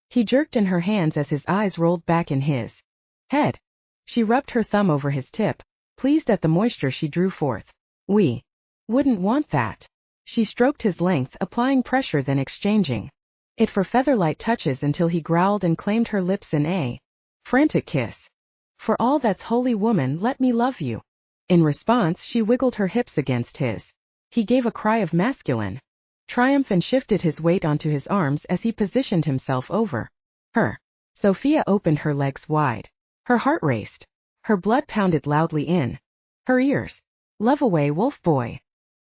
He jerked in her hands as his eyes rolled back in his head. She rubbed her thumb over his tip, pleased at the moisture she drew forth. We wouldn't want that. She stroked his length, applying pressure then exchanging it for feather-light touches until he growled and claimed her lips in a frantic kiss. For all that's holy woman, let me love you. In response, she wiggled her hips against his. He gave a cry of masculine triumph and shifted his weight onto his arms as he positioned himself over her. Sophia opened her legs wide. Her heart raced. Her blood pounded loudly in her ears. Love away, wolf boy.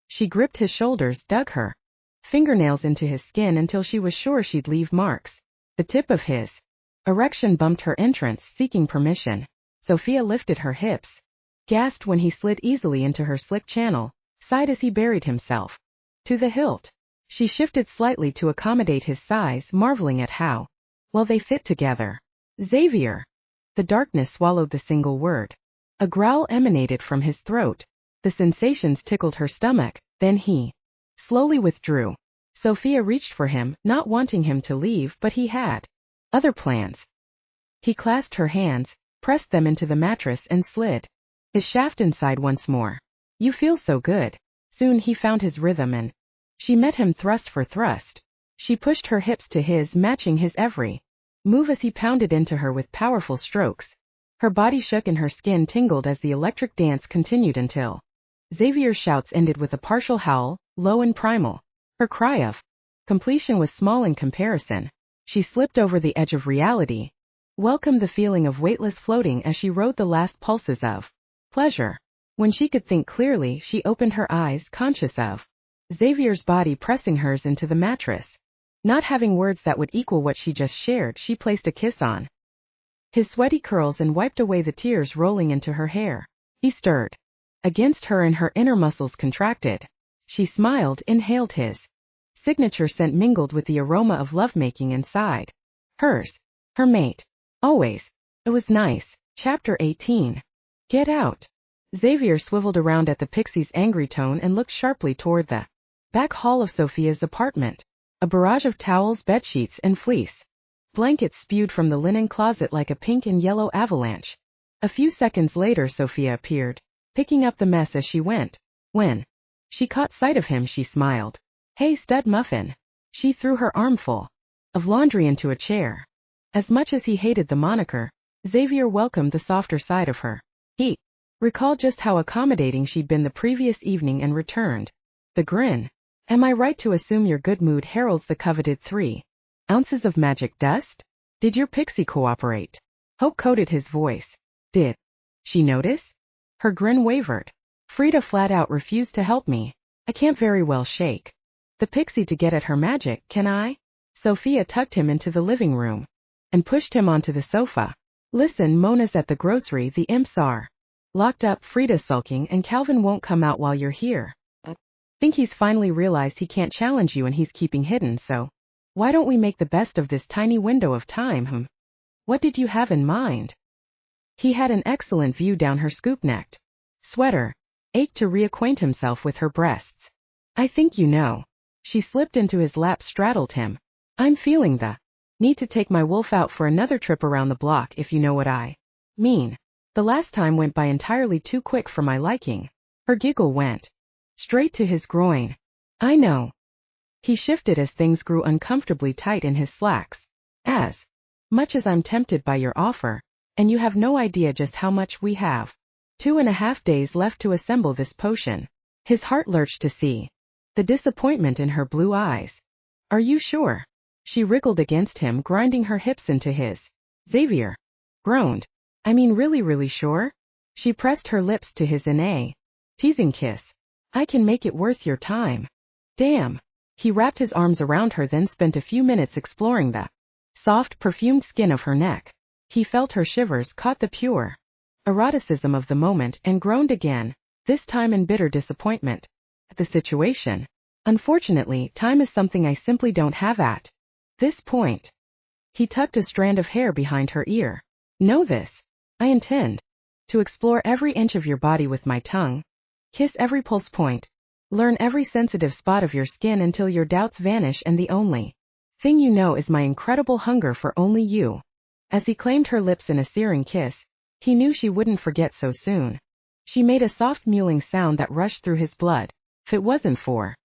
She gripped his shoulders, dug her fingernails into his skin until she was sure she'd leave marks. The tip of his erection bumped her entrance, seeking permission. Sophia lifted her hips, gasped when he slid easily into her slick channel, sighed as he buried himself to the hilt. She shifted slightly to accommodate his size, marveling at how well they fit together. Xavier. The darkness swallowed the single word. A growl emanated from his throat. The sensations tickled her stomach, then he slowly withdrew. Sophia reached for him, not wanting him to leave, but he had other plans. He clasped her hands, pressed them into the mattress and slid his shaft inside once more. You feel so good. Soon he found his rhythm and she met him thrust for thrust. She pushed her hips to his, matching his every move as he pounded into her with powerful strokes. Her body shook and her skin tingled as the electric dance continued until Xavier's shouts ended with a partial howl, low and primal. Her cry of completion was small in comparison. She slipped over the edge of reality, welcomed the feeling of weightless floating as she rode the last pulses of pleasure. When she could think clearly, she opened her eyes, conscious of Xavier's body pressing hers into the mattress. Not having words that would equal what she just shared, she placed a kiss on his sweaty curls and wiped away the tears rolling into her hair. He stirred against her and her inner muscles contracted. She smiled, inhaled his signature scent mingled with the aroma of lovemaking inside hers. Her mate. Always. It was nice. Chapter 18. Get out. Xavier swiveled around at the pixie's angry tone and looked sharply toward the back hall of Sophia's apartment. A barrage of towels, bedsheets, and fleece blankets spewed from the linen closet like a pink and yellow avalanche. A few seconds later Sophia appeared, picking up the mess as she went. When she caught sight of him, she smiled. Hey, stud muffin. She threw her armful of laundry into a chair. As much as he hated the moniker, Xavier welcomed the softer side of her. He recalled just how accommodating she'd been the previous evening and returned the grin. Am I right to assume your good mood heralds the coveted 3 ounces of magic dust? Did your pixie cooperate? Hope coated his voice. Did she notice? Her grin wavered. Frida flat out refused to help me. I can't very well shake the pixie to get at her magic, can I? Sophia tucked him into the living room and pushed him onto the sofa. Listen, Mona's at the grocery, the imps are locked up, Frida's sulking, and Calvin won't come out while you're here. I think he's finally realized he can't challenge you and he's keeping hidden, so why don't we make the best of this tiny window of time? What did you have in mind? He had an excellent view down her scoop-necked sweater, ached to reacquaint himself with her breasts. I think you know. She slipped into his lap, straddled him. I'm feeling the need to take my wolf out for another trip around the block, if you know what I mean. The last time went by entirely too quick for my liking. Her giggle went straight to his groin. I know. He shifted as things grew uncomfortably tight in his slacks. As much as I'm tempted by your offer, and you have no idea just how much we have. 2.5 days left to assemble this potion. His heart lurched to see the disappointment in her blue eyes. Are you sure? She wriggled against him, grinding her hips into his. Xavier groaned. I mean, really sure? She pressed her lips to his in a teasing kiss. I can make it worth your time. Damn. He wrapped his arms around her, then spent a few minutes exploring the soft, perfumed skin of her neck. He felt her shivers, caught the pure eroticism of the moment, and groaned again, this time in bitter disappointment. The situation Unfortunately, time is something I simply don't have at this point. He tucked a strand of hair behind her ear. Know this. I intend to explore every inch of your body with my tongue, kiss every pulse point, learn every sensitive spot of your skin until your doubts vanish and the only thing you know is my incredible hunger for only you. As he claimed her lips in a searing kiss, he knew she wouldn't forget so soon. She made a soft mewling sound that rushed through his blood. If it wasn't for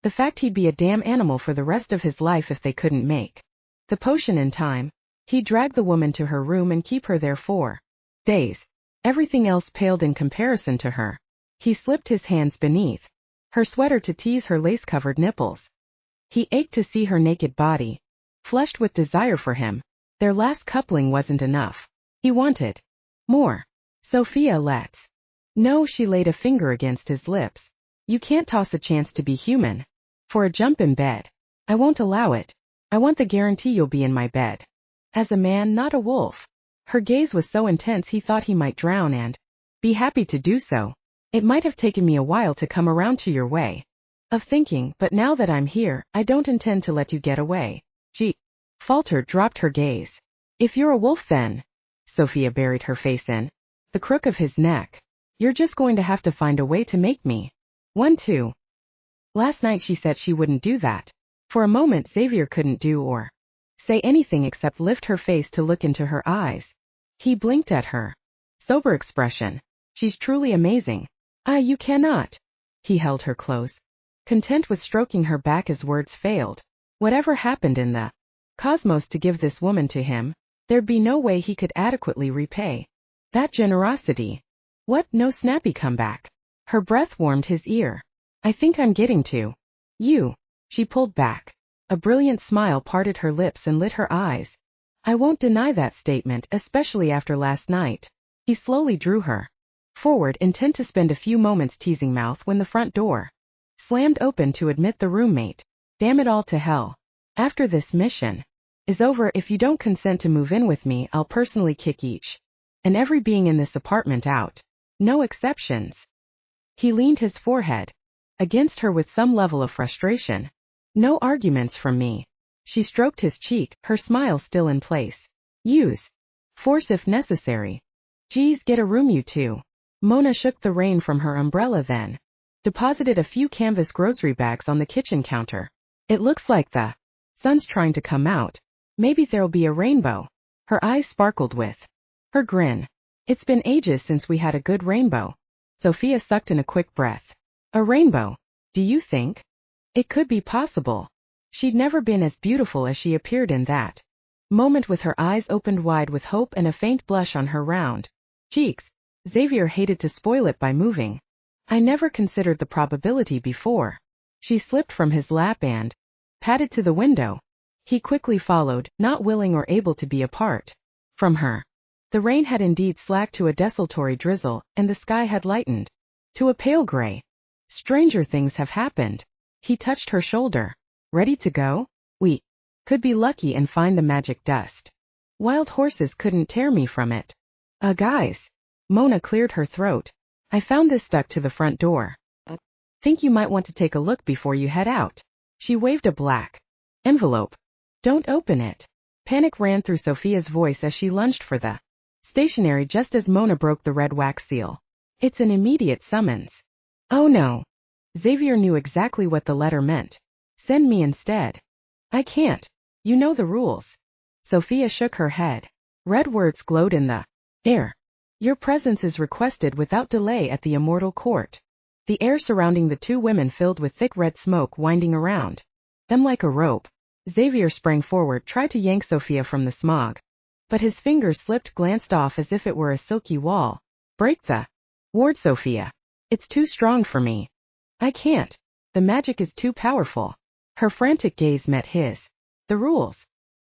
the fact he'd be a damn animal for the rest of his life if they couldn't make the potion in time, he'd drag the woman to her room and keep her there for days. Everything else paled in comparison to her. He slipped his hands beneath her sweater to tease her lace-covered nipples. He ached to see her naked body, flushed with desire for him. Their last coupling wasn't enough. He wanted more. Sophia, let's. No, she laid a finger against his lips. You can't toss a chance to be human for a jump in bed. I won't allow it. I want the guarantee you'll be in my bed. As a man, not a wolf. Her gaze was so intense he thought he might drown and be happy to do so. It might have taken me a while to come around to your way of thinking, but now that I'm here, I don't intend to let you get away. She faltered, dropped her gaze. If you're a wolf then, Sophia buried her face in the crook of his neck. You're just going to have to find a way to make me one too. Last night she said she wouldn't do that. For a moment Xavier couldn't do or say anything except lift her face to look into her eyes. He blinked at her. Sober expression. She's truly amazing. You cannot. He held her close, content with stroking her back as words failed. Whatever happened in the cosmos to give this woman to him, there'd be no way he could adequately repay that generosity. What? No snappy comeback. Her breath warmed his ear. I think I'm getting to you. She pulled back. A brilliant smile parted her lips and lit her eyes. I won't deny that statement, especially after last night. He slowly drew her forward, intent to spend a few moments teasing mouth when the front door slammed open to admit the roommate. Damn it all to hell. After this mission is over, if you don't consent to move in with me, I'll personally kick each and every being in this apartment out. No exceptions. He leaned his forehead against her with some level of frustration. No arguments from me. She stroked his cheek, her smile still in place. Use force if necessary. Geez, get a room you two. Mona shook the rain from her umbrella, then deposited a few canvas grocery bags on the kitchen counter. It looks like the sun's trying to come out. Maybe there'll be a rainbow. Her eyes sparkled with her grin. It's been ages since we had a good rainbow. Sophia sucked in a quick breath. A rainbow? Do you think? It could be possible. She'd never been as beautiful as she appeared in that moment, with her eyes opened wide with hope and a faint blush on her round cheeks. Xavier hated to spoil it by moving. I never considered the probability before. She slipped from his lap and padded to the window. He quickly followed, not willing or able to be apart from her. The rain had indeed slacked to a desultory drizzle, and the sky had lightened to a pale gray. Stranger things have happened. He touched her shoulder. Ready to go? We could be lucky and find the magic dust. Wild horses couldn't tear me from it. Guys. Mona cleared her throat. I found this stuck to the front door. Think you might want to take a look before you head out. She waved a black envelope. Don't open it. Panic ran through Sophia's voice as she lunged for the stationery just as Mona broke the red wax seal. It's an immediate summons. Oh no. Xavier knew exactly what the letter meant. Send me instead. I can't. You know the rules. Sophia shook her head. Red words glowed in the air. Your presence is requested without delay at the immortal court. The air surrounding the two women filled with thick red smoke winding around them like a rope. Xavier sprang forward, tried to yank Sophia from the smog, but his fingers slipped, glanced off as if it were a silky wall. Break the ward, Sophia. It's too strong for me. I can't. The magic is too powerful. Her frantic gaze met his. The rules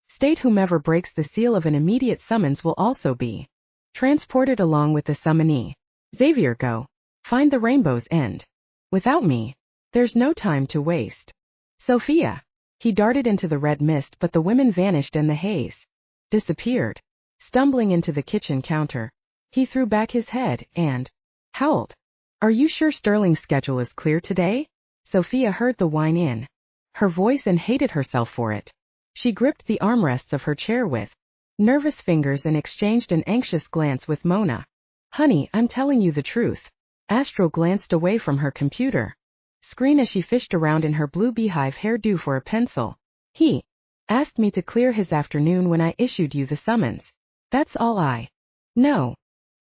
state whomever breaks the seal of an immediate summons will also be transported along with the summonee. Xavier, go. Find the rainbow's end. Without me, there's no time to waste. Sophia. He darted into the red mist, but the women vanished and the haze disappeared. Stumbling into the kitchen counter, he threw back his head and howled. Are you sure Sterling's schedule is clear today? Sophia heard the whine in her voice and hated herself for it. She gripped the armrests of her chair with nervous fingers and exchanged an anxious glance with Mona. Honey, I'm telling you the truth. Astral glanced away from her computer screen as she fished around in her blue beehive hairdo for a pencil. He asked me to clear his afternoon when I issued you the summons. That's all I know.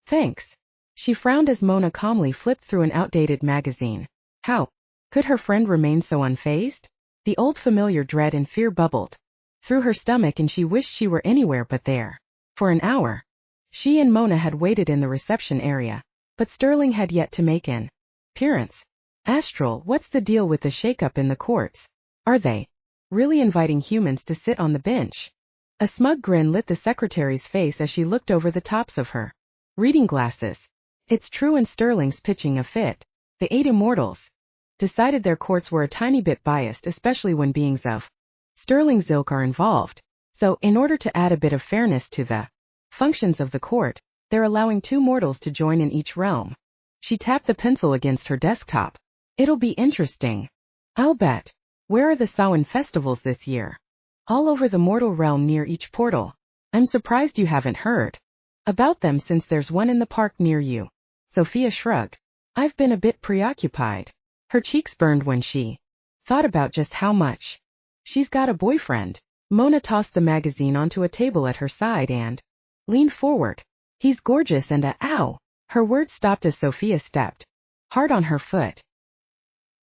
Thanks. She frowned as Mona calmly flipped through an outdated magazine. How could her friend remain so unfazed? The old familiar dread and fear bubbled through her stomach and she wished she were anywhere but there. For an hour, she and Mona had waited in the reception area, but Sterling had yet to make an appearance. Astral, what's the deal with the shakeup in the courts? Are they really inviting humans to sit on the bench? A smug grin lit the secretary's face as she looked over the tops of her reading glasses. It's true, and Sterling's pitching a fit. The 8 immortals decided their courts were a tiny bit biased, especially when beings of Sterling's ilk are involved. So, in order to add a bit of fairness to the functions of the court, they're allowing 2 mortals to join in each realm. She tapped the pencil against her desktop. It'll be interesting. I'll bet. Where are the Samhain festivals this year? All over the mortal realm near each portal. I'm surprised you haven't heard about them since there's one in the park near you. Sophia shrugged. I've been a bit preoccupied. Her cheeks burned when she thought about just how much she's got a boyfriend. Mona tossed the magazine onto a table at her side and leaned forward. He's gorgeous and ow. Her words stopped as Sophia stepped hard on her foot.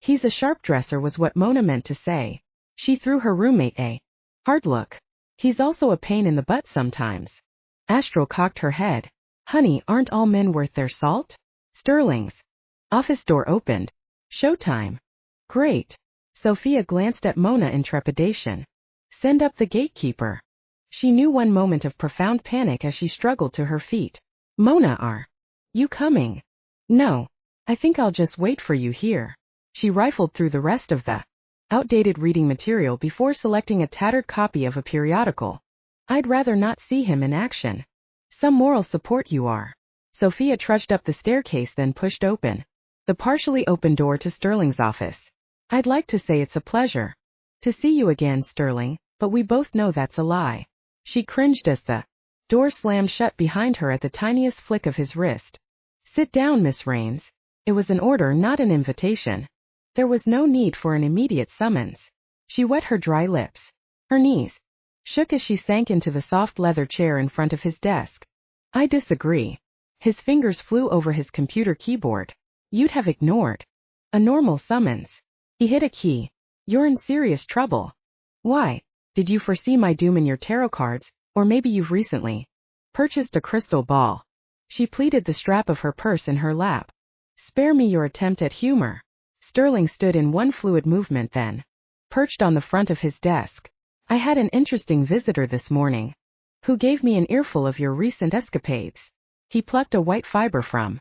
He's a sharp dresser was what Mona meant to say. She threw her roommate a hard look. He's also a pain in the butt sometimes. Astral cocked her head. Honey, aren't all men worth their salt? Sterling's office door opened. Showtime. Great. Sophia glanced at Mona in trepidation. Send up the gatekeeper. She knew one moment of profound panic as she struggled to her feet. Mona, are you coming? No. I think I'll just wait for you here. She rifled through the rest of the outdated reading material before selecting a tattered copy of a periodical. I'd rather not see him in action. Some moral support you are. Sophia trudged up the staircase, then pushed open the partially open door to Sterling's office. I'd like to say it's a pleasure to see you again, Sterling, but we both know that's a lie. She cringed as the door slammed shut behind her at the tiniest flick of his wrist. Sit down, Miss Raines. It was an order, not an invitation. There was no need for an immediate summons. She wet her dry lips. Her knees shook as she sank into the soft leather chair in front of his desk. I disagree. His fingers flew over his computer keyboard. You'd have ignored a normal summons. He hit a key. You're in serious trouble. Why? Did you foresee my doom in your tarot cards, or maybe you've recently purchased a crystal ball? She pleated the strap of her purse in her lap. Spare me your attempt at humor. Sterling stood in one fluid movement, then perched on the front of his desk. I had an interesting visitor this morning who gave me an earful of your recent escapades. He plucked a white fiber from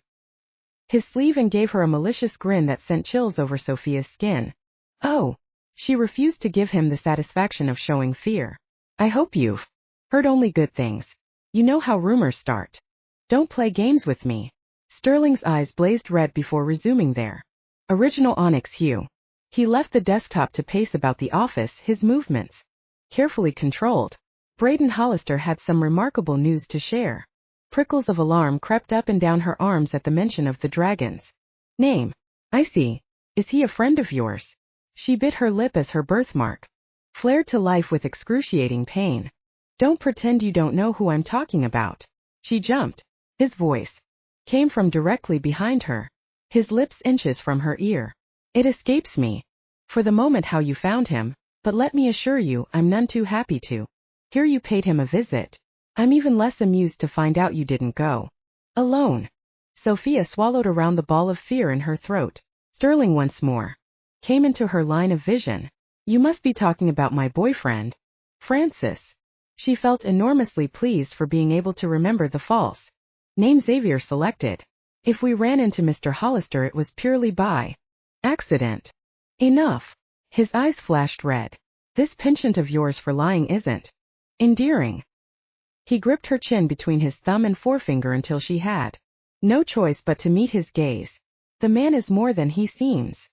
his sleeve and gave her a malicious grin that sent chills over Sophia's skin. Oh. She refused to give him the satisfaction of showing fear. I hope you've heard only good things. You know how rumors start. Don't play games with me. Sterling's eyes blazed red before resuming their original onyx hue. He left the desktop to pace about the office, his movements carefully controlled. Braden Hollister had some remarkable news to share. Prickles of alarm crept up and down her arms at the mention of the dragon's name. I see. Is he a friend of yours? She bit her lip as her birthmark flared to life with excruciating pain. Don't pretend you don't know who I'm talking about. She jumped. His voice came from directly behind her, his lips inches from her ear. It escapes me for the moment how you found him, but let me assure you I'm none too happy to hear you paid him a visit. I'm even less amused to find out you didn't go alone. Sophia swallowed around the ball of fear in her throat. Sterling once more came into her line of vision. You must be talking about my boyfriend, Francis. She felt enormously pleased for being able to remember the false name Xavier selected. If we ran into Mr. Hollister, it was purely by accident. Enough. His eyes flashed red. This penchant of yours for lying isn't endearing. He gripped her chin between his thumb and forefinger until she had no choice but to meet his gaze. The man is more than he seems.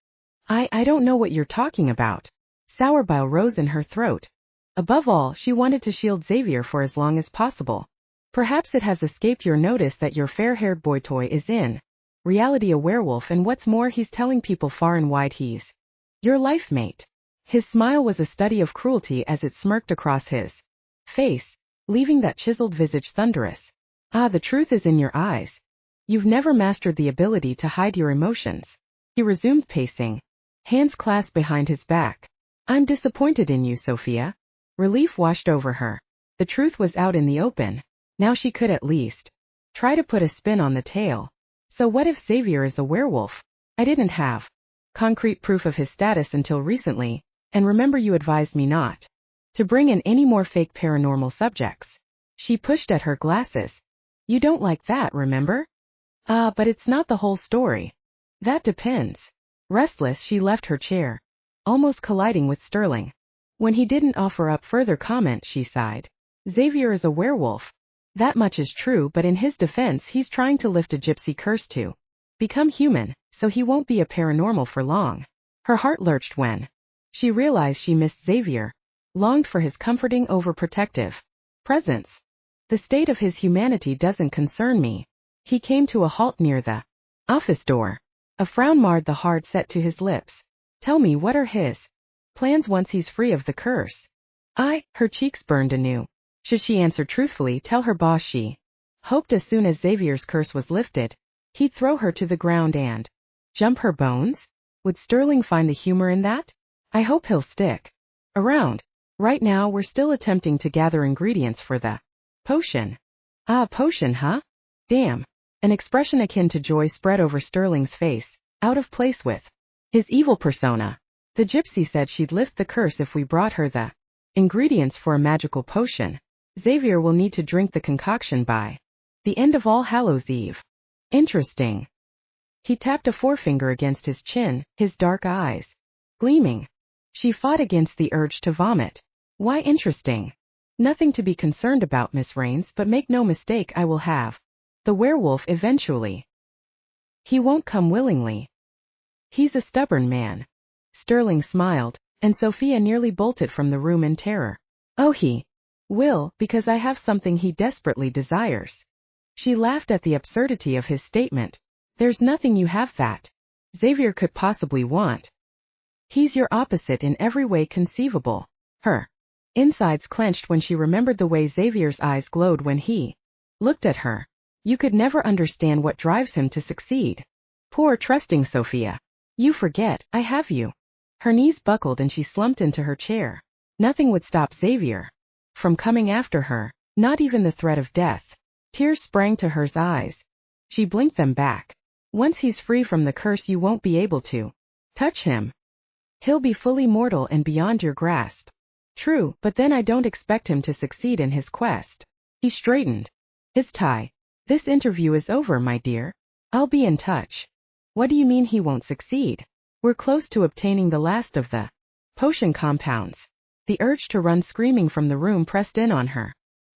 I don't know what you're talking about. Sour bile rose in her throat. Above all, she wanted to shield Xavier for as long as possible. Perhaps it has escaped your notice that your fair-haired boy toy is in reality a werewolf, and what's more, he's telling people far and wide he's your life mate. His smile was a study of cruelty as it smirked across his face, leaving that chiseled visage thunderous. Ah, the truth is in your eyes. You've never mastered the ability to hide your emotions. He resumed pacing, hands clasped behind his back. I'm disappointed in you, Sophia. Relief washed over her. The truth was out in the open. Now she could at least try to put a spin on the tale. So what if Xavier is a werewolf? I didn't have concrete proof of his status until recently, and remember you advised me not to bring in any more fake paranormal subjects. She pushed at her glasses. You don't like that, remember? But it's not the whole story. That depends. Restless, she left her chair, almost colliding with Sterling. When he didn't offer up further comment, she sighed. Xavier is a werewolf. That much is true, but in his defense, he's trying to lift a gypsy curse to become human, so he won't be a paranormal for long. Her heart lurched when she realized she missed Xavier, longed for his comforting, overprotective presence. The state of his humanity doesn't concern me. He came to a halt near the office door. A frown marred the hard set to his lips. Tell me, what are his plans once he's free of the curse? Her cheeks burned anew. Should she answer truthfully, tell her boss she hoped as soon as Xavier's curse was lifted, he'd throw her to the ground and jump her bones? Would Sterling find the humor in that? I hope he'll stick around. Right now we're still attempting to gather ingredients for the potion. Potion, huh? Damn. An expression akin to joy spread over Sterling's face, out of place with his evil persona. The gypsy said she'd lift the curse if we brought her the ingredients for a magical potion. Xavier will need to drink the concoction by the end of All Hallows Eve. Interesting. He tapped a forefinger against his chin, his dark eyes gleaming. She fought against the urge to vomit. Why interesting? Nothing to be concerned about, Miss Rains, but make no mistake, I will have the werewolf eventually. He won't come willingly. He's a stubborn man. Sterling smiled, and Sophia nearly bolted from the room in terror. Oh, he will, because I have something he desperately desires. She laughed at the absurdity of his statement. There's nothing you have that Xavier could possibly want. He's your opposite in every way conceivable. Her insides clenched when she remembered the way Xavier's eyes glowed when he looked at her. You could never understand what drives him to succeed. Poor trusting Sophia. You forget, I have you. Her knees buckled and she slumped into her chair. Nothing would stop Xavier from coming after her, not even the threat of death. Tears sprang to her eyes. She blinked them back. Once he's free from the curse, you won't be able to touch him. He'll be fully mortal and beyond your grasp. True, but then I don't expect him to succeed in his quest. He straightened his tie. This interview is over, my dear. I'll be in touch. What do you mean he won't succeed? We're close to obtaining the last of the potion compounds. The urge to run screaming from the room pressed in on her.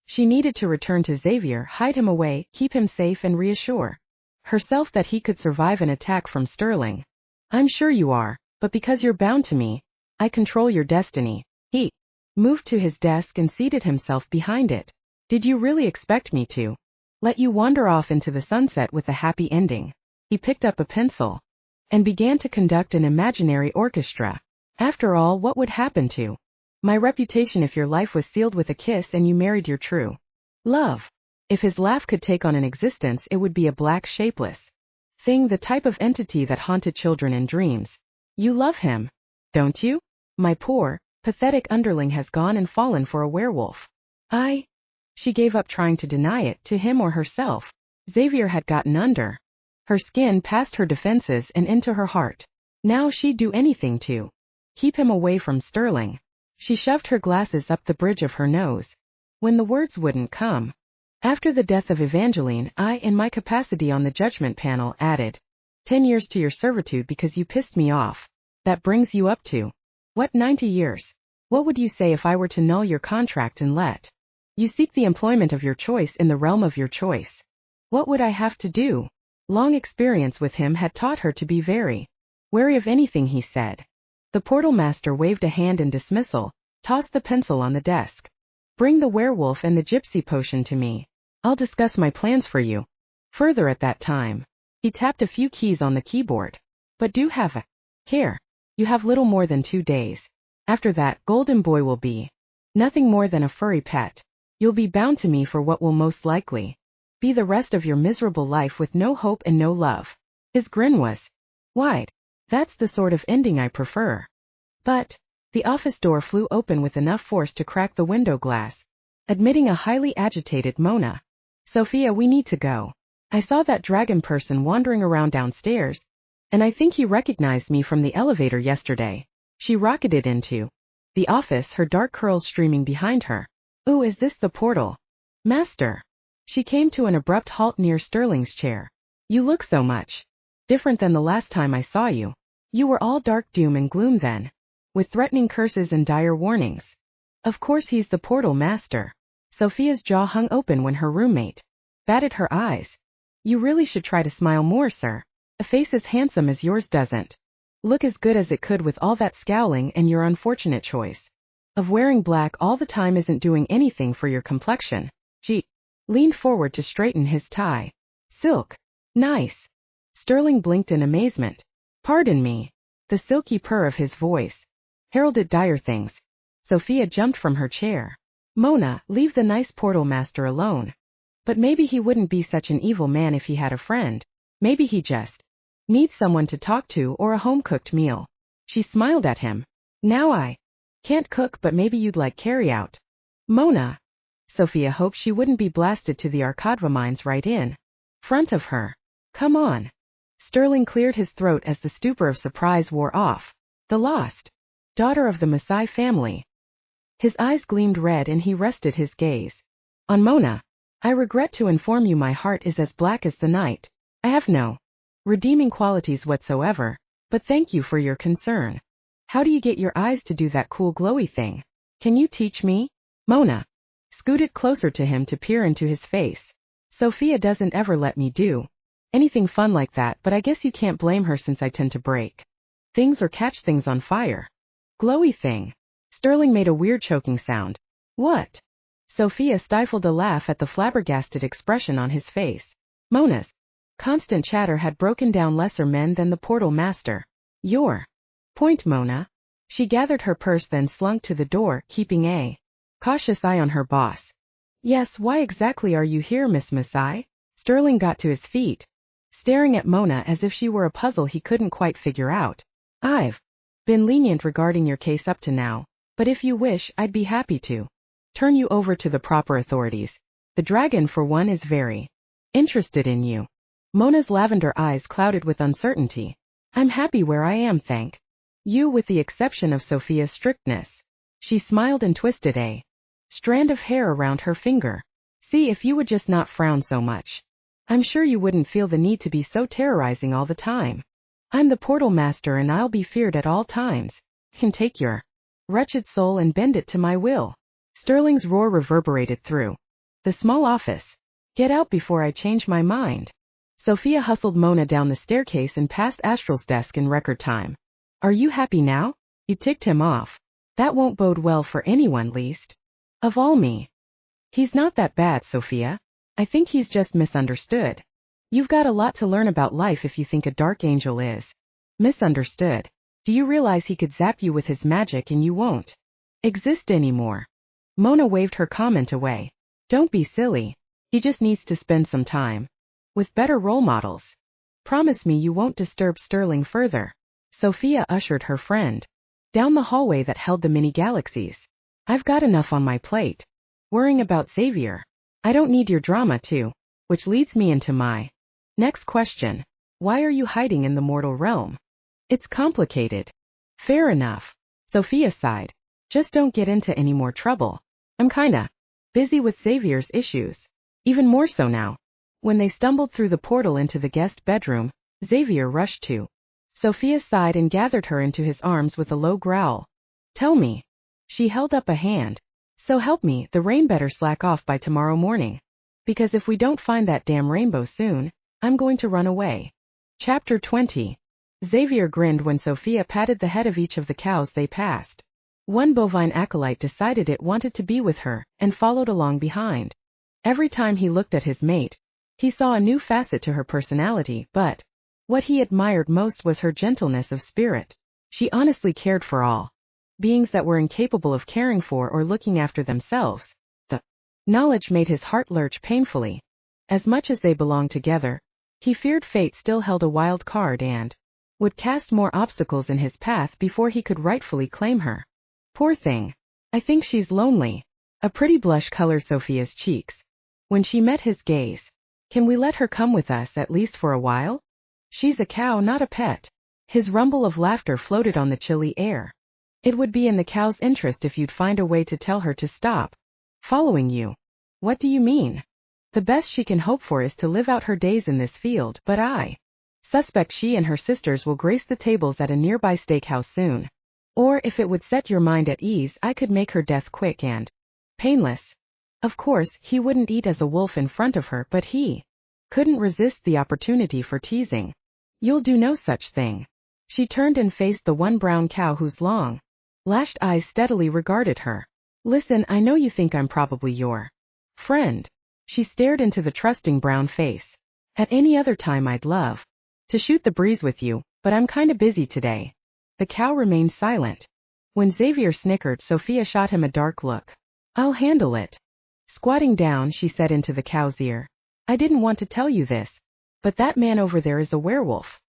She needed to return to Xavier, hide him away, keep him safe, and reassure herself that he could survive an attack from Sterling. I'm sure you are, but because you're bound to me, I control your destiny. He moved to his desk and seated himself behind it. Did you really expect me to let you wander off into the sunset with a happy ending? He picked up a pencil and began to conduct an imaginary orchestra. After all, what would happen to my reputation if your life was sealed with a kiss and you married your true love? If his laugh could take on an existence, it would be a black, shapeless thing, the type of entity that haunted children in dreams. You love him, don't you? My poor, pathetic underling has gone and fallen for a werewolf. She gave up trying to deny it, to him or herself. Xavier had gotten under her skin, past her defenses, and into her heart. Now she'd do anything to keep him away from Sterling. She shoved her glasses up the bridge of her nose. When the words wouldn't come. After the death of Evangeline, I, in my capacity on the judgment panel, added 10 years to your servitude because you pissed me off. That brings you up to, what, 90 years? What would you say if I were to null your contract and let you seek the employment of your choice in the realm of your choice? What would I have to do? Long experience with him had taught her to be very wary of anything he said. The portal master waved a hand in dismissal, tossed the pencil on the desk. Bring the werewolf and the gypsy potion to me. I'll discuss my plans for you. Further at that time. He tapped a few keys on the keyboard. But do have a care. You have little more than 2 days. After that, Golden Boy will be nothing more than a furry pet. You'll be bound to me for what will most likely be the rest of your miserable life with no hope and no love. His grin was wide. That's the sort of ending I prefer. But the office door flew open with enough force to crack the window glass, admitting a highly agitated Mona. Sophia, we need to go. I saw that dragon person wandering around downstairs, and I think he recognized me from the elevator yesterday. She rocketed into the office, her dark curls streaming behind her. Ooh, is this the portal master? She came to an abrupt halt near Sterling's chair. You look so much different than the last time I saw you. You were all dark doom and gloom then, with threatening curses and dire warnings. Of course he's the portal master. Sophia's jaw hung open when her roommate batted her eyes. You really should try to smile more, sir. A face as handsome as yours doesn't look as good as it could with all that scowling, and your unfortunate choice of wearing black all the time isn't doing anything for your complexion. She leaned forward to straighten his tie. Silk. Nice. Sterling blinked in amazement. Pardon me. The silky purr of his voice heralded dire things. Sophia jumped from her chair. Mona, leave the nice portal master alone. But maybe he wouldn't be such an evil man if he had a friend. Maybe he just needs someone to talk to or a home-cooked meal. She smiled at him. Now I can't cook, but maybe you'd like carry-out. Mona. Sophia hoped she wouldn't be blasted to the Arkadva mines right in front of her. Come on. Sterling cleared his throat as the stupor of surprise wore off. The lost daughter of the Masai family. His eyes gleamed red and he rested his gaze on Mona. I regret to inform you my heart is as black as the night. I have no redeeming qualities whatsoever, but thank you for your concern. How do you get your eyes to do that cool glowy thing? Can you teach me? Mona scooted closer to him to peer into his face. Sophia doesn't ever let me do anything fun like that, but I guess you can't blame her since I tend to break things or catch things on fire. Glowy thing. Sterling made a weird choking sound. What? Sophia stifled a laugh at the flabbergasted expression on his face. Mona's constant chatter had broken down lesser men than the portal master. Your point, Mona. She gathered her purse, then slunk to the door, keeping a cautious eye on her boss. Yes, why exactly are you here, Miss Masai? Sterling got to his feet, staring at Mona as if she were a puzzle he couldn't quite figure out. I've been lenient regarding your case up to now, but if you wish, I'd be happy to turn you over to the proper authorities. The dragon, for one, is very interested in you. Mona's lavender eyes clouded with uncertainty. I'm happy where I am, thank you, with the exception of Sophia's strictness. She smiled and twisted a strand of hair around her finger. See, if you would just not frown so much, I'm sure you wouldn't feel the need to be so terrorizing all the time. I'm the portal master and I'll be feared at all times. Can take your wretched soul and bend it to my will. Sterling's roar reverberated through the small office. Get out before I change my mind. Sophia hustled Mona down the staircase and past Astral's desk in record time. Are you happy now? You ticked him off. That won't bode well for anyone, least of all me. He's not that bad, Sophia. I think he's just misunderstood. You've got a lot to learn about life if you think a dark angel is misunderstood. Do you realize he could zap you with his magic and you won't exist anymore? Mona waved her comment away. Don't be silly. He just needs to spend some time with better role models. Promise me you won't disturb Sterling further. Sophia ushered her friend down the hallway that held the mini galaxies. I've got enough on my plate worrying about Xavier. I don't need your drama too, which leads me into my next question. Why are you hiding in the mortal realm? It's complicated. Fair enough. Sophia sighed. Just don't get into any more trouble. I'm kinda busy with Xavier's issues. Even more so now. When they stumbled through the portal into the guest bedroom, Xavier rushed to Sophia sighed and gathered her into his arms with a low growl. Tell me. She held up a hand. So help me, the rain better slack off by tomorrow morning. Because if we don't find that damn rainbow soon, I'm going to run away. Chapter 20. Xavier grinned when Sophia patted the head of each of the cows they passed. One bovine acolyte decided it wanted to be with her, and followed along behind. Every time he looked at his mate, he saw a new facet to her personality, but what he admired most was her gentleness of spirit. She honestly cared for all beings that were incapable of caring for or looking after themselves. The knowledge made his heart lurch painfully. As much as they belonged together, he feared fate still held a wild card and would cast more obstacles in his path before he could rightfully claim her. Poor thing. I think she's lonely. A pretty blush colored Sophia's cheeks when she met his gaze. Can we let her come with us at least for a while? She's a cow, not a pet. His rumble of laughter floated on the chilly air. It would be in the cow's interest if you'd find a way to tell her to stop following you. What do you mean? The best she can hope for is to live out her days in this field, but I suspect she and her sisters will grace the tables at a nearby steakhouse soon. Or if it would set your mind at ease, I could make her death quick and painless. Of course, he wouldn't eat as a wolf in front of her, but he couldn't resist the opportunity for teasing. You'll do no such thing. She turned and faced the one brown cow whose long, lashed eyes steadily regarded her. Listen, I know you think I'm probably your friend. She stared into the trusting brown face. At any other time I'd love to shoot the breeze with you, but I'm kinda busy today. The cow remained silent. When Xavier snickered, Sophia shot him a dark look. I'll handle it. Squatting down, she said into the cow's ear. I didn't want to tell you this, but that man over there is a werewolf.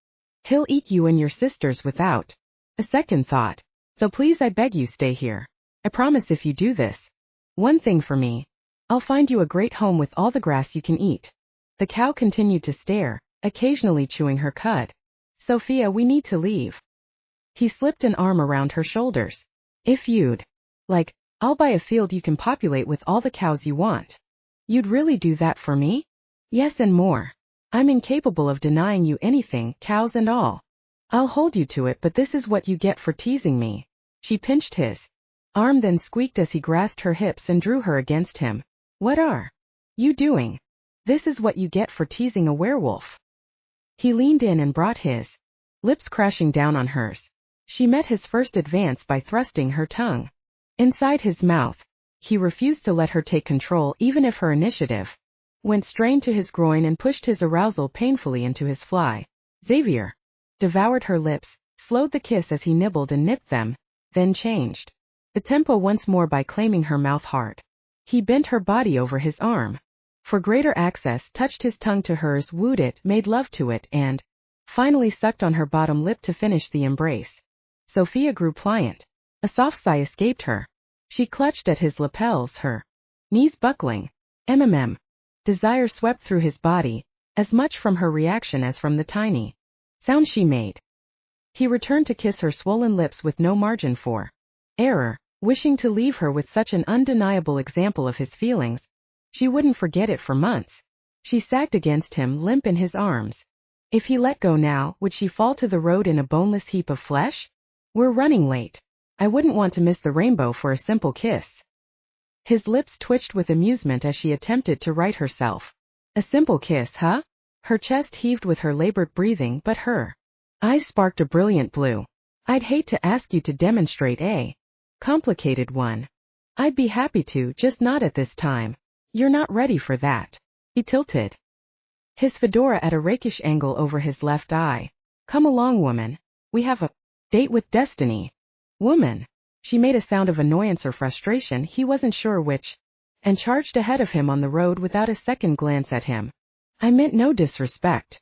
He'll eat you and your sisters without a second thought. So please, I beg you, stay here. I promise if you do this one thing for me, I'll find you a great home with all the grass you can eat. The cow continued to stare, occasionally chewing her cud. Sophia, we need to leave. He slipped an arm around her shoulders. If you'd like, I'll buy a field you can populate with all the cows you want. You'd really do that for me? Yes, and more. I'm incapable of denying you anything, cows and all. I'll hold you to it, but this is what you get for teasing me. She pinched his arm, then squeaked as he grasped her hips and drew her against him. What are you doing? This is what you get for teasing a werewolf. He leaned in and brought his lips crashing down on hers. She met his first advance by thrusting her tongue inside his mouth. He refused to let her take control even if her initiative went strained to his groin and pushed his arousal painfully into his fly. Xavier devoured her lips, slowed the kiss as he nibbled and nipped them, then changed the tempo once more by claiming her mouth hard. He bent her body over his arm for greater access, touched his tongue to hers, wooed it, made love to it, and finally sucked on her bottom lip to finish the embrace. Sophia grew pliant. A soft sigh escaped her. She clutched at his lapels, her knees buckling. Desire swept through his body, as much from her reaction as from the tiny sound she made. He returned to kiss her swollen lips with no margin for error, wishing to leave her with such an undeniable example of his feelings. She wouldn't forget it for months. She sagged against him, limp in his arms. If he let go now, would she fall to the road in a boneless heap of flesh? We're running late. I wouldn't want to miss the rainbow for a simple kiss. His lips twitched with amusement as she attempted to right herself. A simple kiss, huh? Her chest heaved with her labored breathing, but her eyes sparked a brilliant blue. I'd hate to ask you to demonstrate a complicated one. I'd be happy to, just not at this time. You're not ready for that. He tilted his fedora at a rakish angle over his left eye. Come along, woman. We have a date with destiny. Woman. She made a sound of annoyance or frustration, he wasn't sure which, and charged ahead of him on the road without a second glance at him. I meant no disrespect.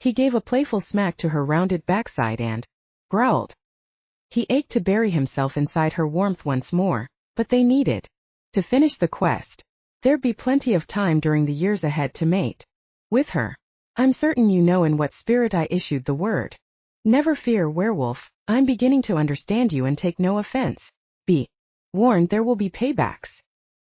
He gave a playful smack to her rounded backside and growled. He ached to bury himself inside her warmth once more, but they needed to finish the quest. There'd be plenty of time during the years ahead to mate with her. I'm certain you know in what spirit I issued the word. Never fear, werewolf, I'm beginning to understand you and take no offense. Be warned, there will be paybacks.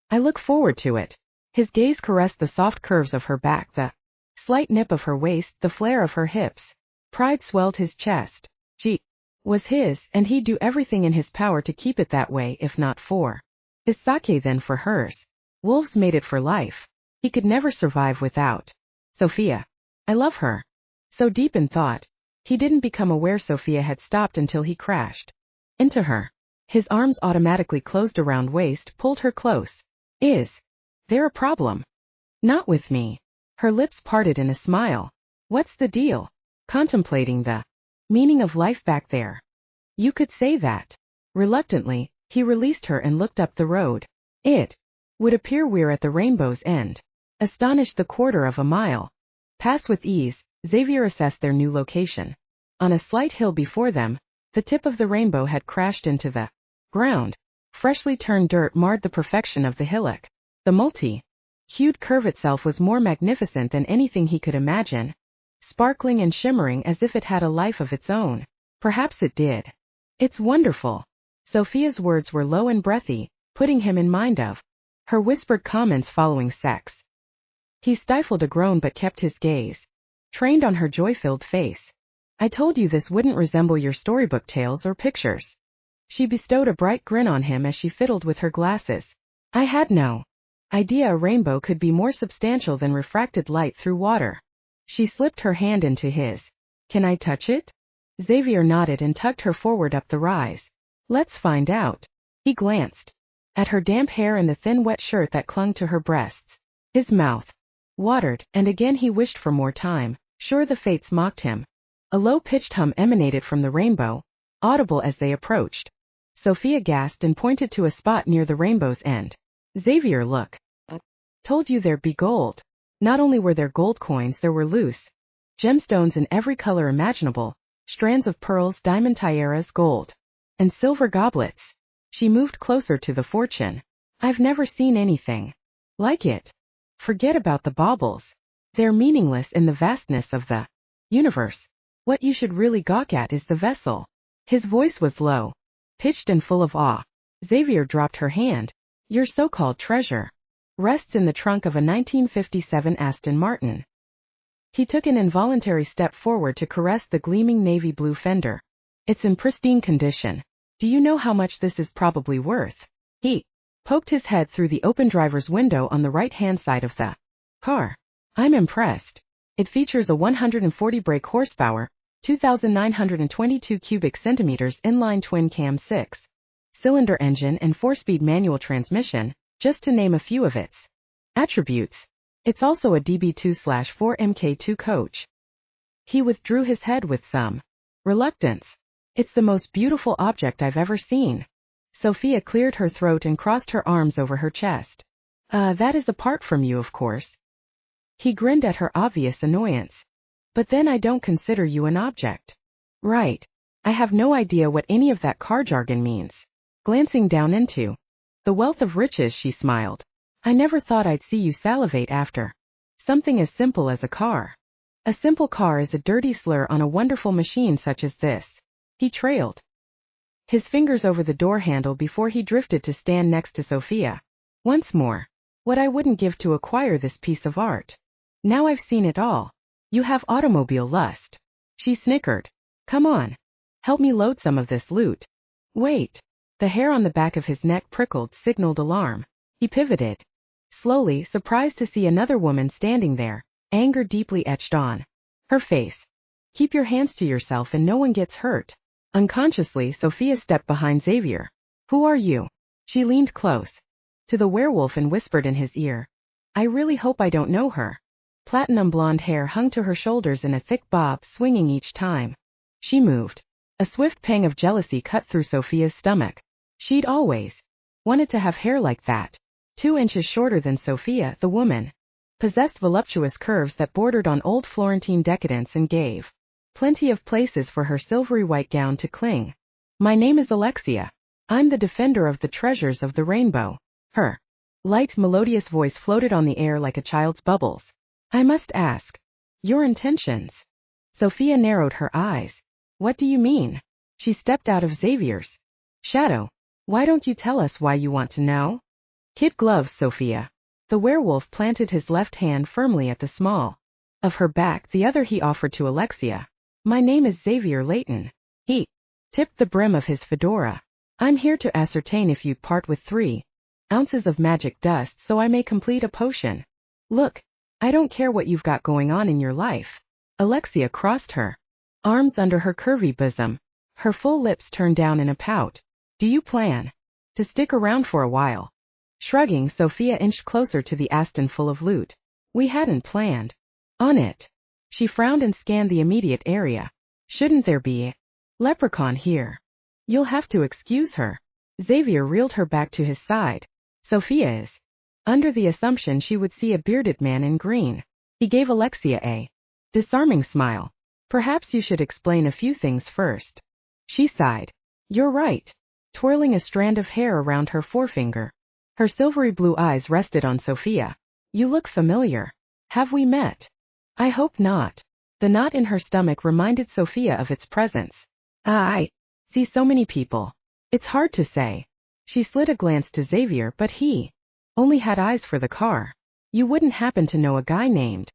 I look forward to it. His gaze caressed the soft curves of her back, the slight nip of her waist, the flare of her hips. Pride swelled his chest. She was his, and he'd do everything in his power to keep it that way, if not for his sake then for hers. Wolves made it for life. He could never survive without Sophia. I love her. So deep in thought, He didn't become aware Sophia had stopped until he crashed into her. His arms automatically closed around waist, pulled her close. Is there a problem? Not with me. Her lips parted in a smile. What's the deal? Contemplating the meaning of life back there. You could say that. Reluctantly, he released her and looked up the road. It would appear we're at the rainbow's end. Astonished the quarter of a mile. Pass with ease, Xavier assessed their new location. On a slight hill before them, the tip of the rainbow had crashed into the ground. Freshly turned dirt marred the perfection of the hillock. The multi-hued curve itself was more magnificent than anything he could imagine, sparkling and shimmering as if it had a life of its own. Perhaps it did. It's wonderful. Sophia's words were low and breathy, putting him in mind of her whispered comments following sex. He stifled a groan but kept his gaze trained on her joy-filled face. I told you this wouldn't resemble your storybook tales or pictures. She bestowed a bright grin on him as she fiddled with her glasses. I had no idea a rainbow could be more substantial than refracted light through water. She slipped her hand into his. Can I touch it? Xavier nodded and tugged her forward up the rise. Let's find out. He glanced at her damp hair and the thin wet shirt that clung to her breasts. His mouth watered, and again he wished for more time, sure the fates mocked him. A low-pitched hum emanated from the rainbow, audible as they approached. Sophia gasped and pointed to a spot near the rainbow's end. Xavier, look. Told you there'd be gold. Not only were there gold coins, there were loose gemstones in every color imaginable, strands of pearls, diamond tiaras, gold, and silver goblets. She moved closer to the fortune. I've never seen anything like it. Forget about the baubles. They're meaningless in the vastness of the universe. What you should really gawk at is the vessel. His voice was low, pitched and full of awe. Xavier dropped her hand. Your so-called treasure rests in the trunk of a 1957 Aston Martin. He took an involuntary step forward to caress the gleaming navy blue fender. It's in pristine condition. Do you know how much this is probably worth? He poked his head through the open driver's window on the right-hand side of the car. I'm impressed. It features a 140 brake horsepower, 2,922 cubic centimeters inline twin-cam 6-cylinder engine and 4-speed manual transmission, just to name a few of its attributes. It's also a DB2/4 MK2 coach. He withdrew his head with some reluctance. It's the most beautiful object I've ever seen. Sophia cleared her throat and crossed her arms over her chest. That is apart from you, of course. He grinned at her obvious annoyance. But then I don't consider you an object. Right. I have no idea what any of that car jargon means. Glancing down into the wealth of riches, she smiled. I never thought I'd see you salivate after something as simple as a car. A simple car is a dirty slur on a wonderful machine such as this. He trailed his fingers over the door handle before he drifted to stand next to Sophia. Once more. What I wouldn't give to acquire this piece of art. Now I've seen it all. You have automobile lust. She snickered. Come on. Help me load some of this loot. Wait. The hair on the back of his neck prickled, signaled alarm. He pivoted. Slowly, surprised to see another woman standing there, anger deeply etched on her face. Keep your hands to yourself and no one gets hurt. Unconsciously, Sophia stepped behind Xavier. Who are you? She leaned close to the werewolf and whispered in his ear. I really hope I don't know her. Platinum blonde hair hung to her shoulders in a thick bob, swinging each time she moved. A swift pang of jealousy cut through Sophia's stomach. She'd always wanted to have hair like that. 2 inches shorter than Sophia, the woman possessed voluptuous curves that bordered on old Florentine decadence and gave plenty of places for her silvery white gown to cling. My name is Alexia. I'm the defender of the treasures of the rainbow. Her light, melodious voice floated on the air like a child's bubbles. I must ask, your intentions? Sophia narrowed her eyes. What do you mean? She stepped out of Xavier's shadow. Why don't you tell us why you want to know? Kid gloves, Sophia. The werewolf planted his left hand firmly at the small of her back, the other he offered to Alexia. My name is Xavier Layton. He tipped the brim of his fedora. I'm here to ascertain if you'd part with 3 ounces of magic dust so I may complete a potion. Look, I don't care what you've got going on in your life. Alexia crossed her arms under her curvy bosom, her full lips turned down in a pout. Do you plan to stick around for a while? Shrugging, Sophia inched closer to the Aston full of loot. We hadn't planned on it. She frowned and scanned the immediate area. Shouldn't there be a leprechaun here? You'll have to excuse her. Xavier reeled her back to his side. Sophia is under the assumption she would see a bearded man in green. He gave Alexia a disarming smile. Perhaps you should explain a few things first. She sighed. You're right. Twirling a strand of hair around her forefinger. Her silvery blue eyes rested on Sophia. You look familiar. Have we met? I hope not. The knot in her stomach reminded Sophia of its presence. I see so many people. It's hard to say. She slid a glance to Xavier, but he only had eyes for the car. You wouldn't happen to know a guy named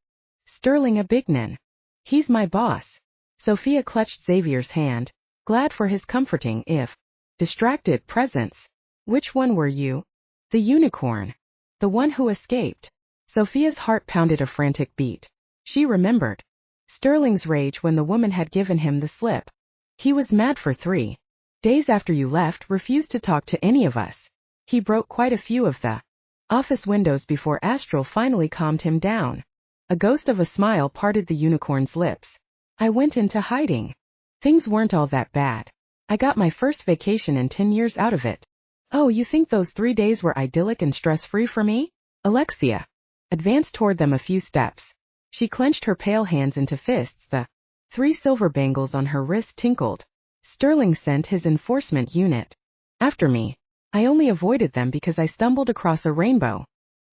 Sterling Abignan? He's my boss. Sophia clutched Xavier's hand, glad for his comforting, if distracted, presence. Which one were you? The unicorn. The one who escaped. Sophia's heart pounded a frantic beat. She remembered Sterling's rage when the woman had given him the slip. He was mad for 3 days after you left, refused to talk to any of us. He broke quite a few of the office windows before Astral finally calmed him down. A ghost of a smile parted the unicorn's lips. I went into hiding. Things weren't all that bad. I got my first vacation in 10 years out of it. Oh, you think those 3 days were idyllic and stress-free for me? Alexia advanced toward them a few steps. She clenched her pale hands into fists. The 3 silver bangles on her wrist tinkled. Sterling sent his enforcement unit after me. I only avoided them because I stumbled across a rainbow.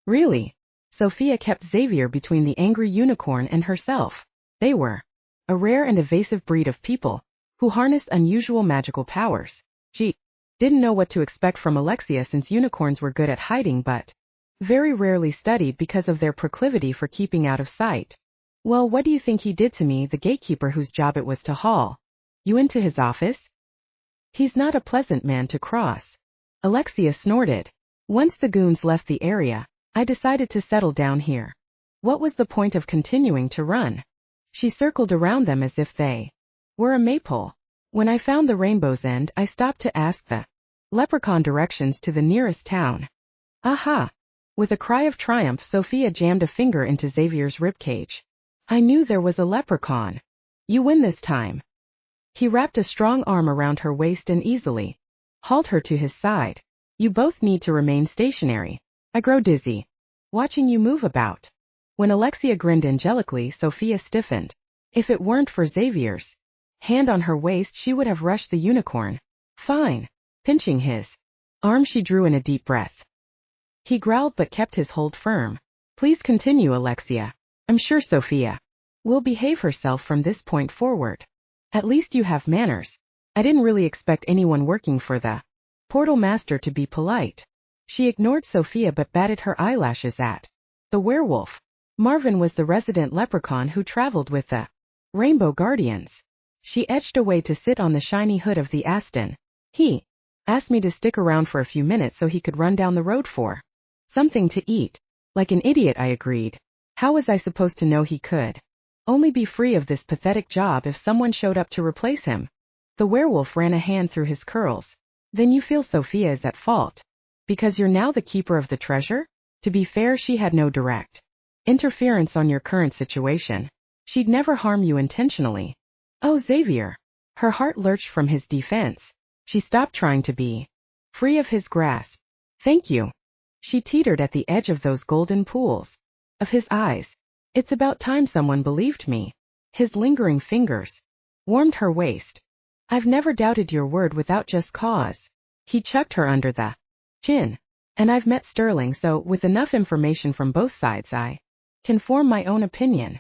Really? Sophia kept Xavier between the angry unicorn and herself. They were a rare and evasive breed of people who harnessed unusual magical powers. She didn't know what to expect from Alexia, since unicorns were good at hiding but very rarely studied because of their proclivity for keeping out of sight. Well, what do you think he did to me, the gatekeeper whose job it was to haul you into his office? He's not a pleasant man to cross. Alexia snorted. Once the goons left the area, I decided to settle down here. What was the point of continuing to run? She circled around them as if they were a maypole. When I found the rainbow's end, I stopped to ask the leprechaun directions to the nearest town. Aha! With a cry of triumph, Sophia jammed a finger into Xavier's ribcage. I knew there was a leprechaun. You win this time. He wrapped a strong arm around her waist and easily hauled her to his side. You both need to remain stationary. I grow dizzy watching you move about. When Alexia grinned angelically, Sophia stiffened. If it weren't for Xavier's hand on her waist, she would have rushed the unicorn. Fine. Pinching his arm, she drew in a deep breath. He growled but kept his hold firm. Please continue, Alexia. I'm sure Sophia will behave herself from this point forward. At least you have manners. I didn't really expect anyone working for the portal master to be polite. She ignored Sophia but batted her eyelashes at the werewolf. Marvin was the resident leprechaun who traveled with the Rainbow Guardians. She edged away to sit on the shiny hood of the Aston. He asked me to stick around for a few minutes so he could run down the road for something to eat. Like an idiot, I agreed. How was I supposed to know he could only be free of this pathetic job if someone showed up to replace him? The werewolf ran a hand through his curls. Then you feel Sophia is at fault because you're now the keeper of the treasure? To be fair, she had no direct interference on your current situation. She'd never harm you intentionally. Oh, Xavier. Her heart lurched from his defense. She stopped trying to be free of his grasp. Thank you. She teetered at the edge of those golden pools of his eyes. It's about time someone believed me. His lingering fingers warmed her waist. I've never doubted your word without just cause. He chucked her under the chin. And I've met Sterling, so with enough information from both sides I can form my own opinion.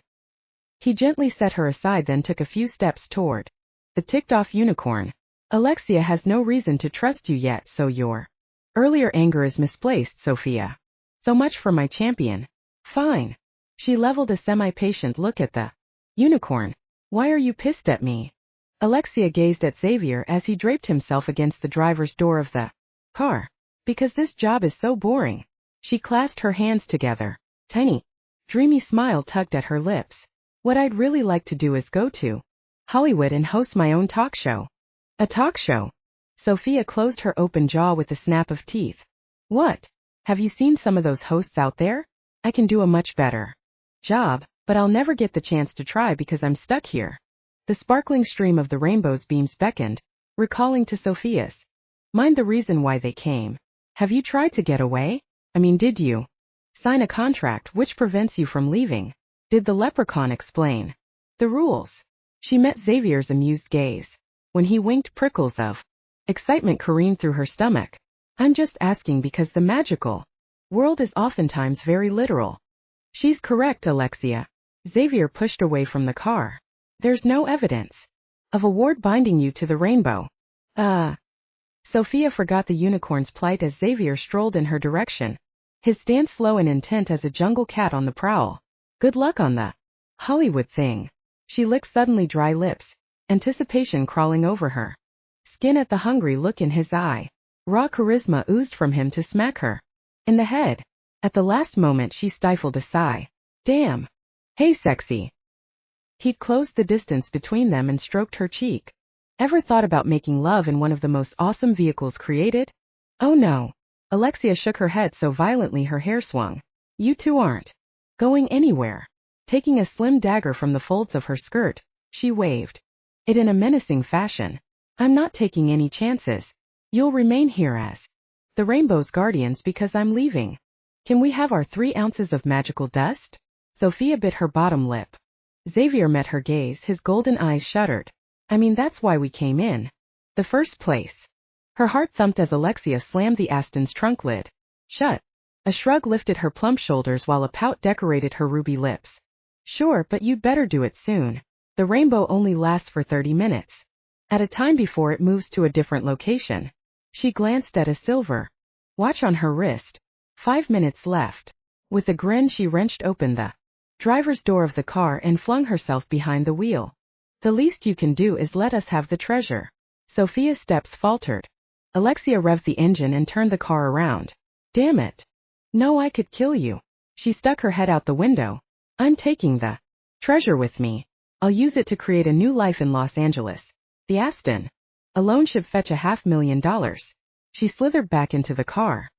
He gently set her aside, then took a few steps toward the ticked-off unicorn. Alexia has no reason to trust you yet, so your earlier anger is misplaced, Sophia. So much for my champion. Fine. She leveled a semi-patient look at the unicorn. Why are you pissed at me? Alexia gazed at Xavier as he draped himself against the driver's door of the car. Because this job is so boring. She clasped her hands together. Tiny, dreamy smile tugged at her lips. What I'd really like to do is go to Hollywood and host my own talk show. A talk show? Sophia closed her open jaw with a snap of teeth. What? Have you seen some of those hosts out there? I can do a much better job, but I'll never get the chance to try because I'm stuck here. The sparkling stream of the rainbow's beams beckoned, recalling to Sophia's mind the reason why they came. Have you tried to get away? Did you sign a contract which prevents you from leaving? Did the leprechaun explain the rules? She met Xavier's amused gaze. When he winked, prickles of excitement careened through her stomach. I'm just asking because the magical world is oftentimes very literal. She's correct, Alexia. Xavier pushed away from the car. There's no evidence of a ward binding you to the rainbow. Sophia forgot the unicorn's plight as Xavier strolled in her direction, his stance slow and intent as a jungle cat on the prowl. Good luck on the Hollywood thing. She licked suddenly dry lips, anticipation crawling over her skin at the hungry look in his eye. Raw charisma oozed from him to smack her in the head. At the last moment she stifled a sigh. Damn. Hey, sexy. He'd closed the distance between them and stroked her cheek. Ever thought about making love in one of the most awesome vehicles created? Oh no. Alexia shook her head so violently her hair swung. You two aren't going anywhere. Taking a slim dagger from the folds of her skirt, she waved it in a menacing fashion. I'm not taking any chances. You'll remain here as the rainbow's guardians because I'm leaving. Can we have our 3 ounces of magical dust? Sophia bit her bottom lip. Xavier met her gaze, his golden eyes shuddered. That's why we came in the first place. Her heart thumped as Alexia slammed the Aston's trunk lid shut. A shrug lifted her plump shoulders while a pout decorated her ruby lips. Sure, but you'd better do it soon. The rainbow only lasts for 30 minutes at a time before it moves to a different location. She glanced at a silver watch on her wrist. 5 minutes left. With a grin she wrenched open the driver's door of the car and flung herself behind the wheel. The least you can do is let us have the treasure. Sophia's steps faltered. Alexia revved the engine and turned the car around. Damn it. No, I could kill you. She stuck her head out the window. I'm taking the treasure with me. I'll use it to create a new life in Los Angeles. The Aston alone should fetch $500,000. She slithered back into the car.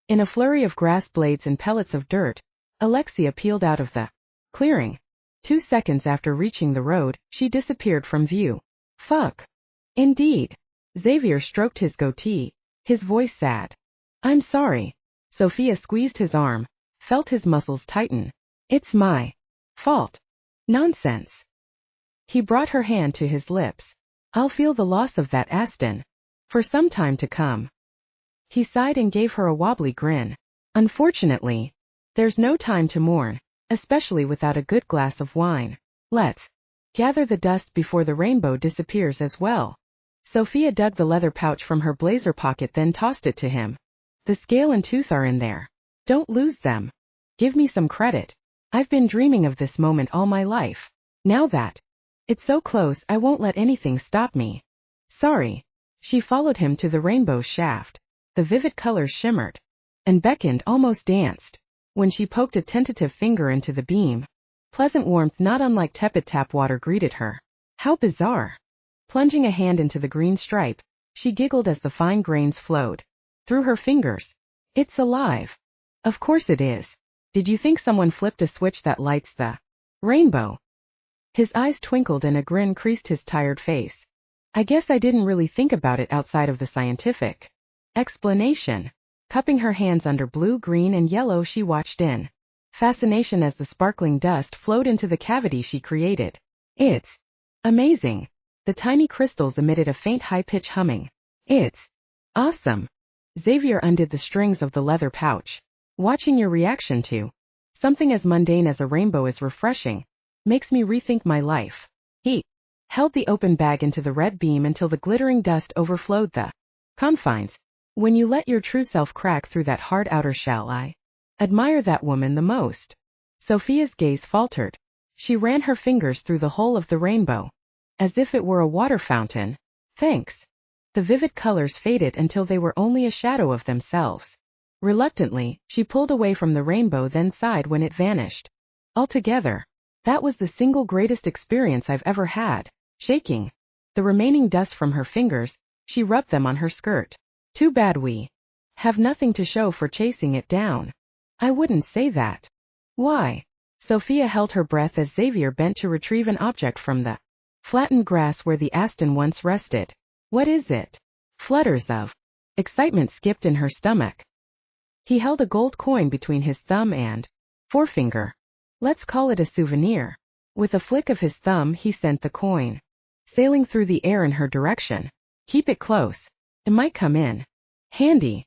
In a flurry of grass blades and pellets of dirt, Alexia peeled out of the clearing. 2 seconds after reaching the road, she disappeared from view. Fuck. Indeed. Xavier stroked his goatee, his voice sad. I'm sorry. Sophia squeezed his arm, felt his muscles tighten. It's my fault. Nonsense. He brought her hand to his lips. I'll feel the loss of that Aston for some time to come. He sighed and gave her a wobbly grin. Unfortunately, there's no time to mourn, especially without a good glass of wine. Let's gather the dust before the rainbow disappears as well. Sophia dug the leather pouch from her blazer pocket, then tossed it to him. The scale and tooth are in there. Don't lose them. Give me some credit. I've been dreaming of this moment all my life. Now that it's so close, I won't let anything stop me. Sorry. She followed him to the rainbow shaft. The vivid colors shimmered and beckoned, almost danced. When she poked a tentative finger into the beam, pleasant warmth not unlike tepid tap water greeted her. How bizarre. Plunging a hand into the green stripe, she giggled as the fine grains flowed through her fingers. It's alive. Of course it is. Did you think someone flipped a switch that lights the rainbow? His eyes twinkled and a grin creased his tired face. I guess I didn't really think about it outside of the scientific explanation. Cupping her hands under blue, green, and yellow, she watched in fascination as the sparkling dust flowed into the cavity she created. It's amazing. The tiny crystals emitted a faint high-pitch humming. It's awesome. Xavier undid the strings of the leather pouch. Watching your reaction to something as mundane as a rainbow is refreshing. Makes me rethink my life. He held the open bag into the red beam until the glittering dust overflowed the confines. When you let your true self crack through that hard outer shell, I admire that woman the most. Sophia's gaze faltered. She ran her fingers through the whole of the rainbow, as if it were a water fountain. Thanks. The vivid colors faded until they were only a shadow of themselves. Reluctantly, she pulled away from the rainbow, then sighed when it vanished altogether. That was the single greatest experience I've ever had. Shaking the remaining dust from her fingers, she rubbed them on her skirt. Too bad we have nothing to show for chasing it down. I wouldn't say that. Why? Sophia held her breath as Xavier bent to retrieve an object from the flattened grass where the Aston once rested. What is it? Flutters of excitement skipped in her stomach. He held a gold coin between his thumb and forefinger. Let's call it a souvenir. With a flick of his thumb, he sent the coin sailing through the air in her direction. Keep it close. It might come in handy.